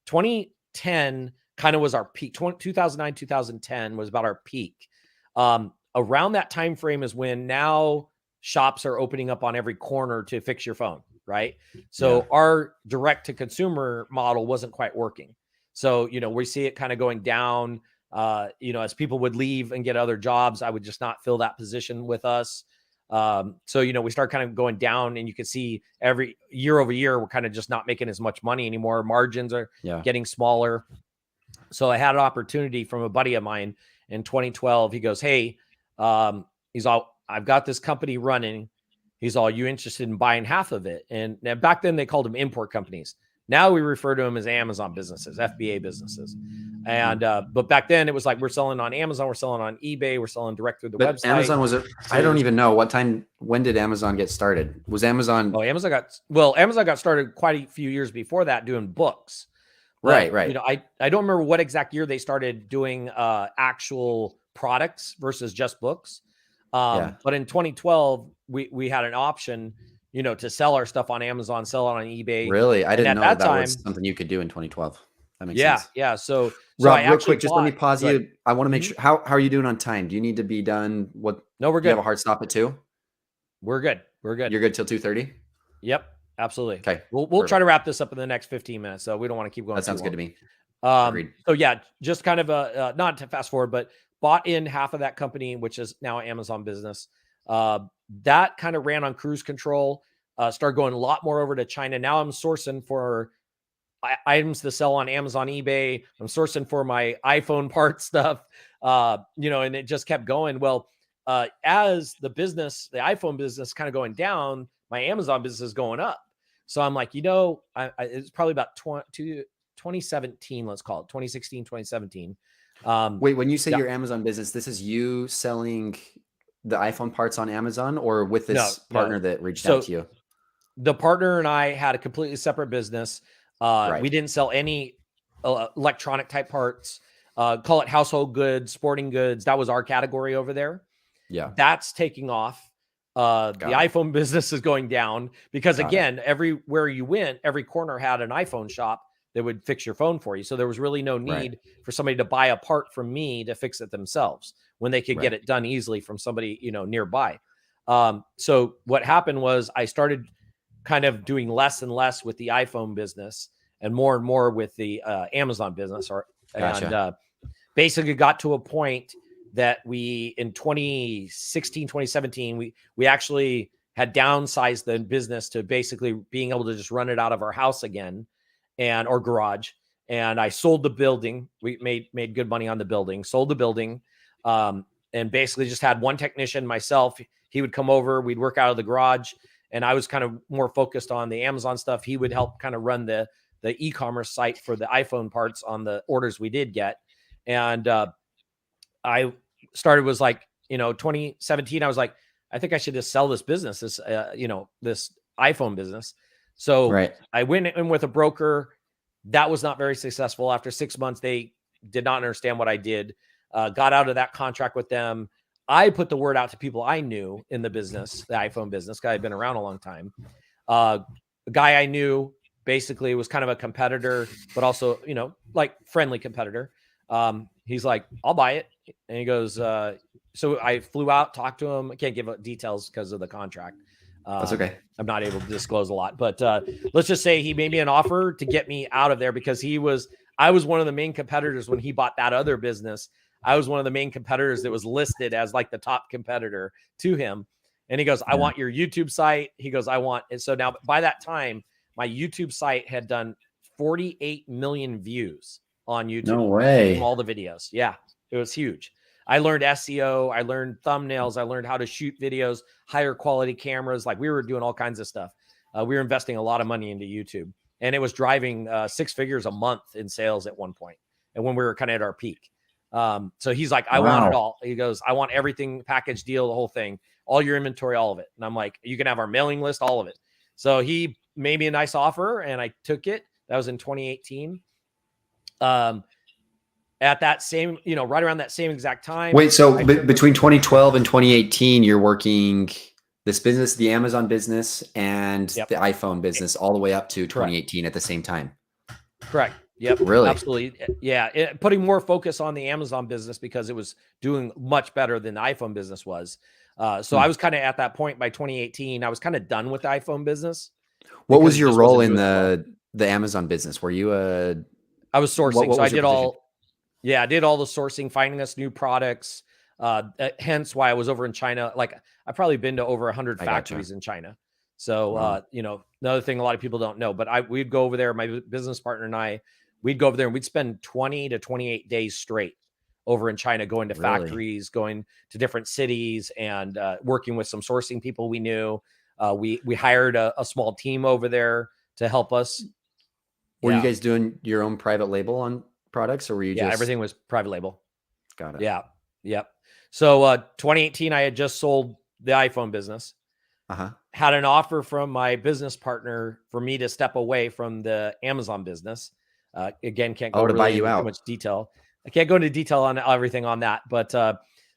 2010 kind of was our peak. 2009, 2010 was about our peak. Around that time frame is when now shops are opening up on every corner to fix your phone, right? So our direct to consumer model wasn't quite working. So, we see it kind of going down, as people would leave and get other jobs. I would just not fill that position with us. So, we start kind of going down, and you can see every year over year, we're kind of just not making as much money anymore. Margins are getting smaller. So I had an opportunity from a buddy of mine in 2012. He goes, "Hey, I've got this company running." He's all, "You interested in buying half of it?" And back then they called them import companies. Now we refer to them as Amazon businesses, FBA businesses. And, but back then it was like, we're selling on Amazon, we're selling on eBay, we're selling direct through the website. Amazon I don't even know when did Amazon get started? Was Amazon? Oh, Amazon got started quite a few years before that doing books. But, right. I don't remember what exact year they started doing actual products versus just books. But in 2012, we had an option, to sell our stuff on Amazon, sell it on eBay. Really? I didn't know that was something you could do in 2012. That makes Yeah. sense. Yeah. So I Rob, real actually quick, just let me bought, pause good. you. I want to make sure, how are you doing on time? Do you need to be done? What, No, we're do you have good. a hard stop at 2? We're good. We're good. You're good till 2:30? Yep. Absolutely. Okay, We'll try to perfect. wrap this up in the next 15 minutes. So we don't want to keep going That too sounds good long. to me. Agreed. So yeah, just kind of not to fast forward, but bought in half of that company, which is now an Amazon business. Uh, that kind of ran on cruise control. Started going a lot more over to China. Now I'm sourcing for items to sell on Amazon, eBay. I'm sourcing for my iPhone part stuff. And it just kept going. Well, as the iPhone business kind of going down, my Amazon business is going up. So I'm like, it's probably about 2017, let's call it 2016, 2017. Wait, when you say Yeah, your Amazon business, this is you selling the iPhone parts on Amazon or with no, this partner no. that reached out So to you? the partner and I had a completely separate business. We Right. didn't sell any electronic type parts. Call it household goods, sporting goods. That was our category over there. Yeah. That's taking off. The Got it. iPhone business is going down because, Got it. again, everywhere you went, every corner had an iPhone shop that would fix your phone for you. So there was really no Right. need for somebody to buy a part from me to fix it themselves when they could get Right. it done easily from somebody, nearby. So what happened was I started kind of doing less and less with the iPhone business and more with the Amazon business. Gotcha. Basically got to a point that we in 2016, 2017, we actually had downsized the business to basically being able to just run it out of our house again or garage. And I sold the building. We made good money on the building, sold the building, and basically just had one technician, myself. He would come over, we'd work out of the garage, and I was kind of more focused on the Amazon stuff. He would help kind of run the e-commerce site for the iPhone parts on the orders we did get. And I started was like, 2017, I was like, I think I should just sell this business, this iPhone business. So Right. I went in with a broker. That was not very successful. After 6 months, they did not understand what I did. Got out of that contract with them. I put the word out to people I knew in the business, the iPhone business, guy had been around a long time. The guy I knew basically was kind of a competitor, but also, like friendly competitor. He's like, I'll buy it. And he goes, so I flew out, talked to him. I can't give details because of the contract. That's okay. I'm not able to disclose a lot, but let's just say he made me an offer to get me out of there because I was one of the main competitors when he bought that other business. I was one of the main competitors that was listed as like the top competitor to him. And he goes, I want your YouTube site. He goes, and so now by that time, my YouTube site had done 48 million views on YouTube No from way. all the videos. Yeah, it was huge. I learned SEO. I learned thumbnails. I learned how to shoot videos, higher quality cameras. Like we were doing all kinds of stuff. We were investing a lot of money into YouTube, and it was driving 6 figures a month in sales at one point. And when we were kind of at our peak. So he's like, I want it all. He goes, I want everything, package deal, the whole thing, all your inventory, all of it. And I'm like, you can have our mailing list, all of it. So he made me a nice offer and I took it. That was in 2018. At that same, right around that same exact time. Wait, so between 2012 and 2018, you're working this business, the Amazon business and the iPhone business all the way up to 2018 at the same time. Correct. Yep. Really? Absolutely. Yeah. Putting more focus on the Amazon business because it was doing much better than the iPhone business was. So I was kind of at that point by 2018, I was kind of done with the iPhone business. What was your role in the Amazon business? Were you I was sourcing. So I did position? I did all the sourcing, finding us new products. Hence why I was over in China. Like I've probably been to over 100 factories in China. So, another thing a lot of people don't know, but we'd go over there, my business partner and I, we'd go over there and we'd spend 20 to 28 days straight over in China, going to factories, going to different cities and working with some sourcing people we knew. We hired a small team over there to help us. Were you guys doing your own private label on products or were you just... everything was private label. Got it. Yeah. Yep. So 2018, I had just sold the iPhone business. Had an offer from my business partner for me to step away from the Amazon business. Again, can't go really into too much detail. I can't go into detail on everything on that. But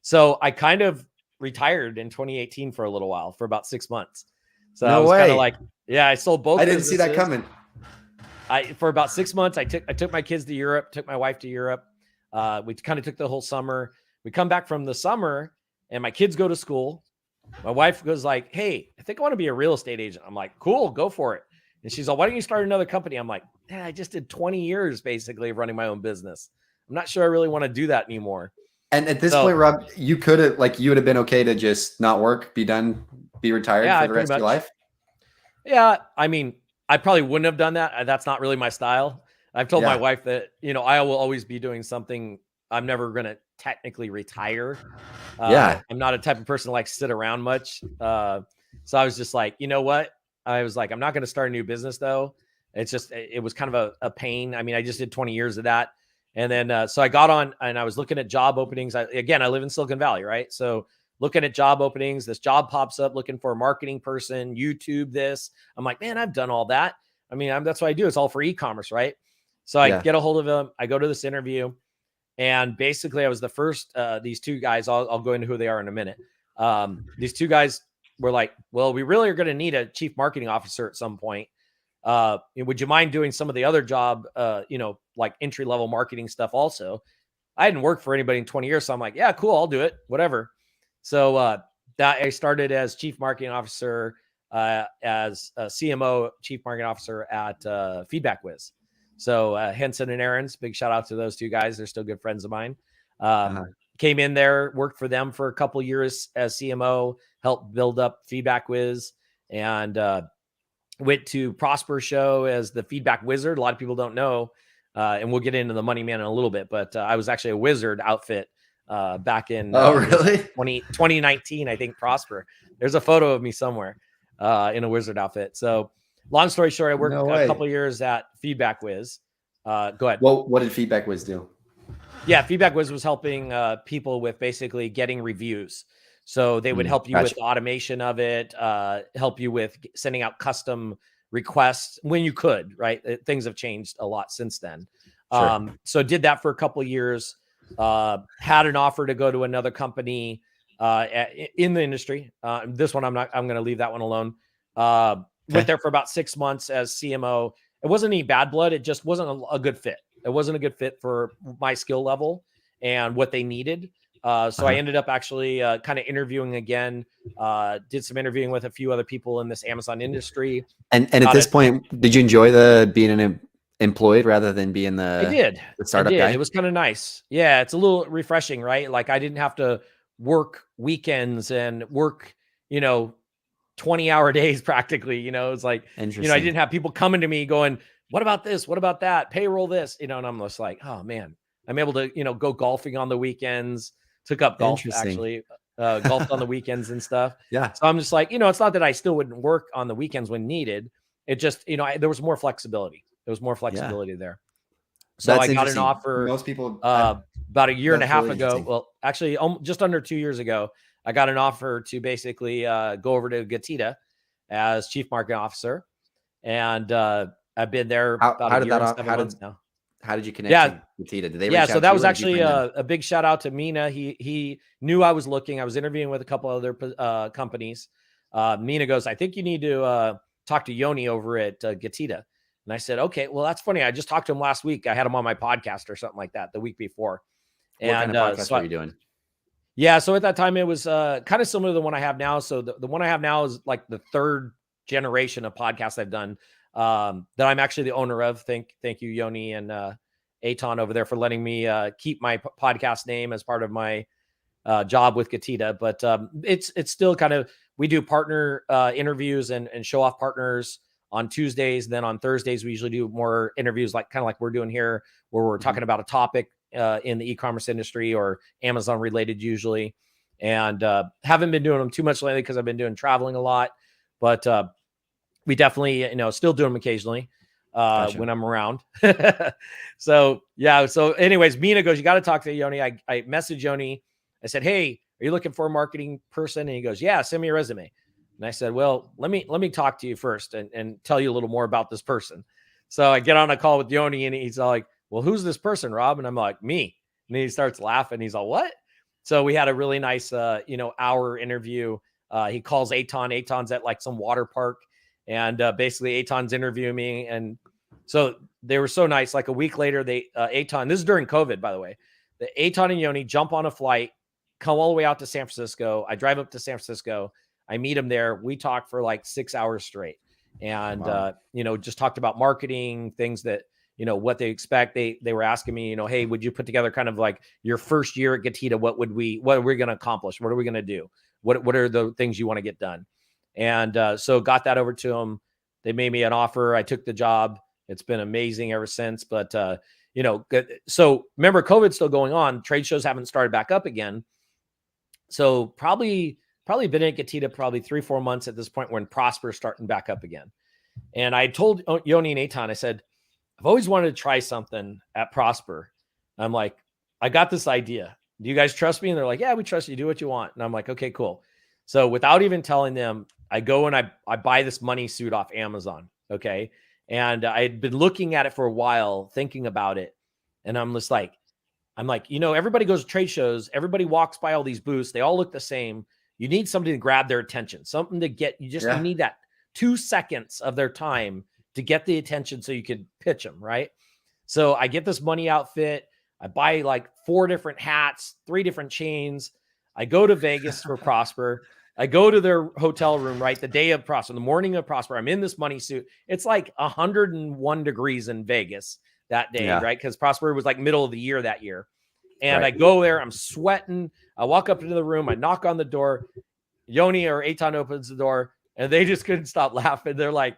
so I kind of retired in 2018 for a little while, for about 6 months. So I was kind of like, I sold both. I didn't see that coming. for about 6 months, I took my kids to Europe, took my wife to Europe. We kind of took the whole summer. We come back from the summer and my kids go to school. My wife goes like, "Hey, I think I want to be a real estate agent." I'm like, "Cool, go for it." And she's like, "Why don't you start another company?" I'm like, "Yeah, I just did 20 years basically of running my own business. I'm not sure I really want to do that anymore." And at this point, Rob, you could have you would have been okay to just not work, be done, be retired for the rest of your life. Yeah, I mean, I probably wouldn't have done that. That's not really my style. I've told my wife that, I will always be doing something. I'm never going to technically retire. I'm not a type of person to like sit around much. So I was just like, you know what? I was like, I'm not going to start a new business though. It was kind of a pain. I mean, I just did 20 years of that. And then, so I got on and I was looking at job openings. I live in Silicon Valley, right? So looking at job openings, this job pops up looking for a marketing person, YouTube this. I'm like, man, I've done all that. I mean, that's what I do. It's all for e-commerce, right? So I get a hold of them. I go to this interview and basically I was the first, these two guys, I'll go into who they are in a minute. These two guys were like, well, we really are going to need a chief marketing officer at some point. Would you mind doing some of the other job, like entry-level marketing stuff also? I hadn't worked for anybody in 20 years. So I'm like, yeah, cool. I'll do it. Whatever. So that I started as chief marketing officer, as a CMO, chief marketing officer at Feedback Wiz. So Henson and Aaron's, big shout out to those two guys. They're still good friends of mine. Came in there, worked for them for a couple years as CMO, helped build up Feedback Wiz, and went to Prosper Show as the feedback wizard. A lot of people don't know, and we'll get into the Money Man in a little bit, but I was actually a wizard outfit back in 2019, I think, Prosper. There's a photo of me somewhere in a wizard outfit. So long story short, I worked a couple of years at Feedback Wiz. Go ahead. Well, what did Feedback Wiz do? Yeah, Feedback Wiz was helping people with basically getting reviews. So they would help you with automation of it, help you with sending out custom requests when you could, right? Things have changed a lot since then. Sure. So did that for a couple of years, had an offer to go to another company in the industry. This one, I'm going to leave that one alone. Went there for about 6 months as CMO. It wasn't any bad blood. It just wasn't a good fit. It wasn't a good fit for my skill level and what they needed. So I ended up actually kind of interviewing again, did some interviewing with a few other people in this Amazon industry. And at this point, did you enjoy being an employed rather than being the startup guy? It was kind of nice. Yeah, it's a little refreshing, right? Like I didn't have to work weekends and work, 20-hour days practically. It's like, I didn't have people coming to me going, what about this? What about that? Payroll this, and I'm just like, oh man, I'm able to, go golfing on the weekends. Took up golf actually, golfed on the weekends and stuff. Yeah. So I'm just like, it's not that I still wouldn't work on the weekends when needed. It just, there was more flexibility. There was more flexibility there. So I got an offer. Most people about a year and a half ago. Well, actually, just under 2 years ago, I got an offer to basically go over to Getita as chief marketing officer, and I've been there about a year and 7 months now. How did you connect with Getita? Did they reach out so that was actually a big shout out to Mina. He knew I was looking. I was interviewing with a couple other companies. Mina goes, I think you need to talk to Yoni over at Getita. And I said, okay, well, that's funny. I just talked to him last week. I had him on my podcast or something like that the week before. What kind of podcast were you doing? Yeah. So at that time, it was kind of similar to the one I have now. So the one I have now is like the third generation of podcasts I've done. That I'm actually the owner of. Thank you, Yoni and Aton over there for letting me keep my podcast name as part of my job with Getita. But it's still kind of, we do partner interviews and show off partners on Tuesdays. Then on Thursdays, we usually do more interviews kind of like we're doing here, where we're talking about a topic in the e-commerce industry or Amazon related usually. And haven't been doing them too much lately because I've been doing traveling a lot. But we definitely, still do them occasionally when I'm around. So, yeah. So anyways, Mina goes, you got to talk to Yoni. I messaged Yoni. I said, hey, are you looking for a marketing person? And he goes, yeah, send me a resume. And I said, well, let me talk to you first and tell you a little more about this person. So I get on a call with Yoni and he's all like, well, who's this person, Rob? And I'm like, me. And he starts laughing. He's all, what? So we had a really nice, hour interview. He calls Aton's at like some water park. And basically Aton's interviewing me. And So they were so nice. Like a week later, Aton, this is during COVID, by the way, the Aton and Yoni jump on a flight, come all the way out to San Francisco. I drive up to San Francisco. I meet them there. We talk for like 6 hours straight, and Wow. just talked about marketing, things that what they expect. They were asking me, hey, would you put together kind of like your first year at Gatita? What are we going to accomplish? What are we going to do? What are the things you want to get done? And so got that over to them. They made me an offer. I took the job. It's been amazing ever since. But so remember, COVID's still going on. Trade shows haven't started back up again. So probably been at Gatita probably 3-4 months at this point when Prosper's starting back up again. And I told Yoni and Aton, I said, I've always wanted to try something at Prosper. I'm like, I got this idea. Do you guys trust me? And they're like, yeah, we trust you. Do what you want. And I'm like, okay, cool. So without even telling them, I go and I buy this money suit off Amazon. Okay. And I had been looking at it for a while, thinking about it. And I'm like, everybody goes to trade shows. Everybody walks by all these booths. They all look the same. You need something to grab their attention, something to get, you need that 2 seconds of their time to get the attention so you can pitch them, right? So I get this money outfit. I buy like 4 different hats, 3 different chains. I go to Vegas for Prosper. I go to their hotel room, right? The day of Prosper, the morning of Prosper, I'm in this money suit. It's like 101 degrees in Vegas that day, right? Because Prosper was like middle of the year that year. And I go there, I'm sweating. I walk up into the room, I knock on the door. Yoni or Aton opens the door, and they just couldn't stop laughing. They're like,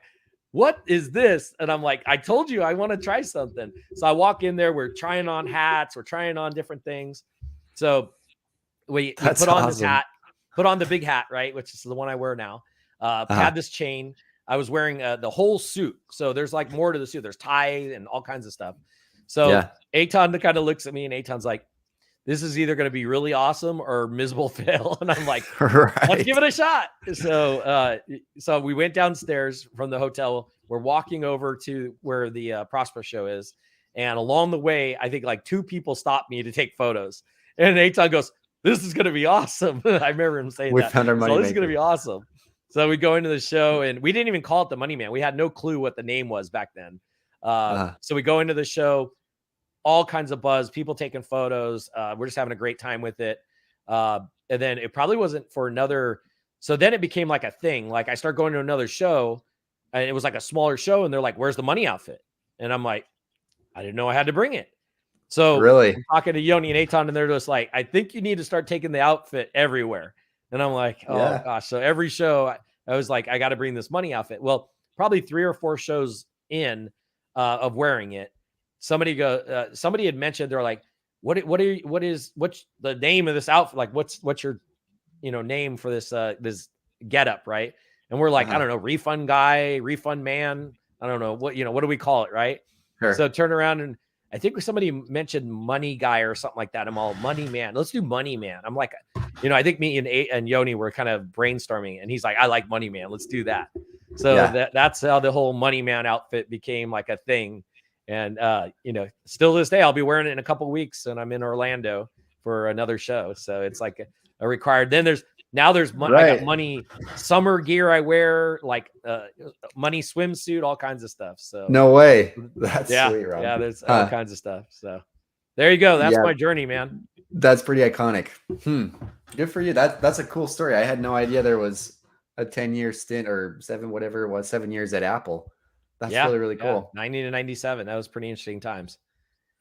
what is this? And I'm like, I told you I want to try something. So I walk in there, we're trying on hats, we're trying on different things. So we put on this hat, put on the big hat, right? Which is the one I wear now. Had this chain. I was wearing the whole suit. So there's like more to the suit. There's tie and all kinds of stuff. So Aton kind of looks at me, and Aton's like, this is either going to be really awesome or miserable fail. And I'm like, let's give it a shot. So we went downstairs from the hotel. We're walking over to where the Prosper show is. And along the way, I think like 2 people stopped me to take photos. And Aton goes, this is going to be awesome. I remember him saying that. Found our money this is going to be awesome. So we go into the show, and we didn't even call it the Money Man. We had no clue what the name was back then. So we go into the show, all kinds of buzz, people taking photos. We're just having a great time with it. And then it probably wasn't for another. So then it became like a thing. Like I start going to another show, and it was like a smaller show, and they're like, where's the money outfit? And I'm like, I didn't know I had to bring it. So really, I'm talking to Yoni and Aton, and they're just like, I think you need to start taking the outfit everywhere. And I'm like, oh gosh. So every show I was like, I got to bring this money outfit. Well, probably 3 or 4 shows in of wearing it. Somebody had mentioned, they're like, what's the name of this outfit? Like, what's your, name for this getup, right? And we're like, I don't know, refund guy, refund man. I don't know what do we call it, right? Sure. So turn around, and I think somebody mentioned money guy or something like that. I'm all, money man. Let's do money man. I'm like, I think me and Yoni were kind of brainstorming, and he's like, I like money man. Let's do that. So that's how the whole money man outfit became like a thing. And, still to this day, I'll be wearing it in a couple of weeks, and I'm in Orlando for another show. So it's like a required. Then there's money. I got money summer gear I wear, like money swimsuit, all kinds of stuff. So no way. That's sweet, Rob. Yeah, there's all kinds of stuff. So there you go. That's my journey, man. That's pretty iconic. Good for you. That's a cool story. I had no idea there was a 10-year stint or 7 years at Apple. That's really, really cool. 90 to 97. That was pretty interesting times.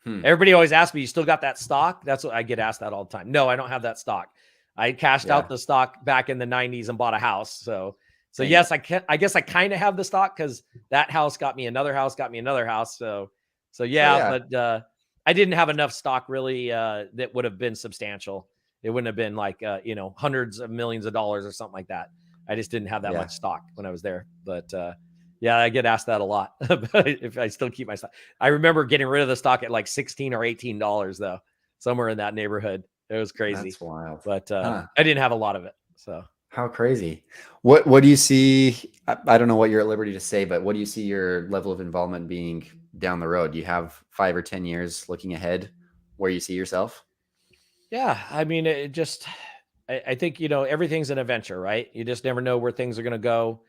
Everybody always asks me, you still got that stock? That's what I get asked that all the time. No, I don't have that stock. I cashed out the stock back in the 90s and bought a house. So yes, I guess I kind of have the stock, because that house got me another house, So but I didn't have enough stock really that would have been substantial. It wouldn't have been like hundreds of millions of dollars or something like that. I just didn't have that much stock when I was there. But I get asked that a lot. If I still keep my stock. I remember getting rid of the stock at like $16 or $18 though, somewhere in that neighborhood. It was crazy. That's wild. But I didn't have a lot of it. So how crazy. What do you see? I don't know what you're at liberty to say, but what do you see your level of involvement being down the road? Do you have 5 or 10 years looking ahead where you see yourself? Yeah. I mean, I think, everything's an adventure, right? You just never know where things are going to go.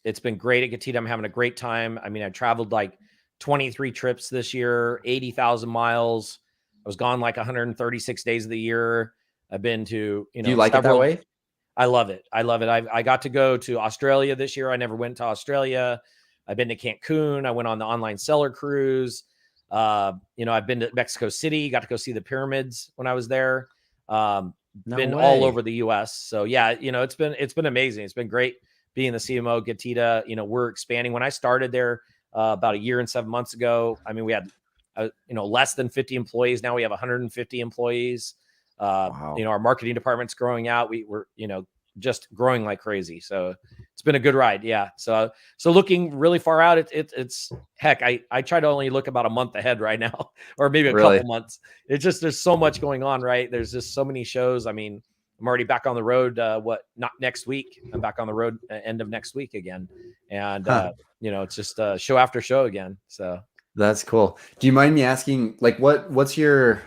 It's been great at Gatita. I'm having a great time. I mean, I traveled like 23 trips this year, 80,000 miles. I was gone like 136 days of the year. I've been to, Do you like it that way? I love it. I love it. I got to go to Australia this year. I never went to Australia. I've been to Cancun. I went on the online seller cruise. I've been to Mexico City, got to go see the pyramids when I was there. Been all over the US. So yeah, it's been amazing. It's been great being the CMO at Gatita. We're expanding. When I started there about a year and 7 months ago, I mean, we had less than 50 employees. Now we have 150 employees. Wow. Our marketing department's growing out. We're just growing like crazy. So it's been a good ride. Yeah. So looking really far out, it's heck, I try to only look about a month ahead right now, or maybe a couple months. It's just, there's so much going on, right? There's just so many shows. I mean, I'm already back on the road. Not next week. I'm back on the road end of next week again. And, it's just show after show again. So that's cool. Do you mind me asking, like, what's your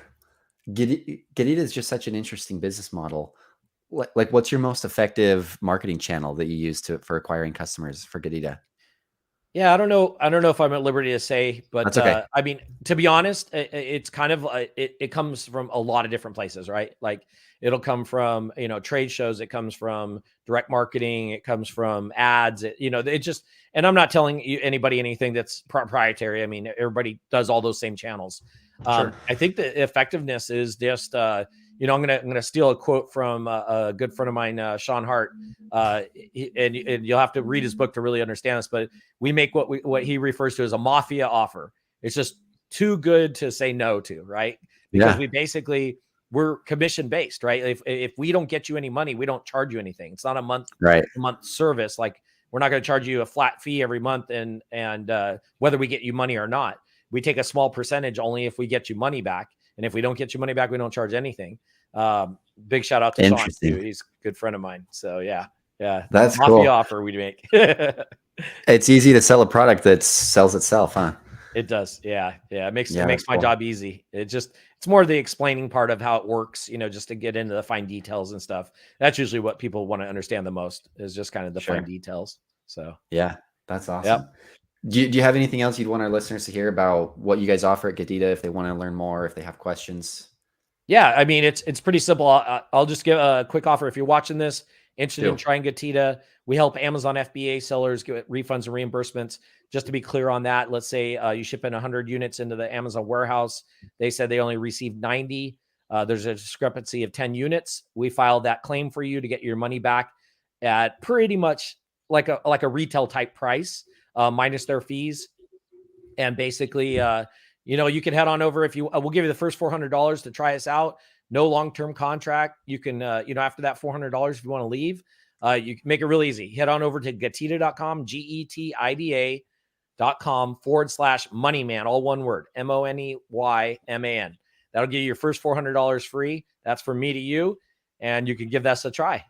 Gatita is just such an interesting business model. Like, what's your most effective marketing channel that you use for acquiring customers for Gatita? Yeah, I don't know if I'm at liberty to say, but that's okay. I mean, to be honest, it's kind of it comes from a lot of different places, right? Like it'll come from trade shows, it comes from direct marketing, it comes from ads, it just. And I'm not telling anybody anything that's proprietary. I mean, everybody does all those same channels. Sure. I think the effectiveness is just I'm gonna steal a quote from a good friend of mine, Sean Hart, and you'll have to read his book to really understand this. But we make what he refers to as a mafia offer. It's just too good to say no to, right? Because we're commission based, right? If we don't get you any money, we don't charge you anything. It's not a month service. Like we're not going to charge you a flat fee every month, and whether we get you money or not, we take a small percentage only if we get you money back. And if we don't get you money back, we don't charge anything. Big shout out to Sean too. He's a good friend of mine. So yeah. That's mafia cool. offer we make. It's easy to sell a product that sells itself, huh? It does. Yeah. It makes my job easy. It's more the explaining part of how it works, just to get into the fine details and stuff. That's usually what people want to understand the most, is just kind of the fine details. So yeah, that's awesome. Yep. Do you have anything else you'd want our listeners to hear about what you guys offer at Gatita, if they want to learn more, if they have questions? Yeah, I mean, it's pretty simple. I'll just give a quick offer. If you're watching this, interested in trying Gatita, we help Amazon FBA sellers get refunds and reimbursements. Just to be clear on that, let's say you ship in 100 units into the Amazon warehouse. They said they only received 90. There's a discrepancy of 10 units. We filed that claim for you to get your money back at pretty much like a retail type price, minus their fees. And basically, you can head on over we'll give you the first $400 to try us out. No long-term contract. You can, after that $400, if you want to leave, you can make it real easy. Head on over to Gatita.com, GETIDA.com/moneyman, all one word, MONEYMAN. That'll give you your first $400 free. That's from me to you, and you can give this a try.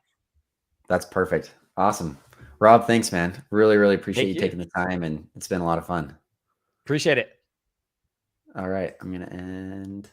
That's perfect. Awesome. Rob, thanks, man. Really, really appreciate you taking the time, and it's been a lot of fun. Appreciate it. All right. I'm going to end.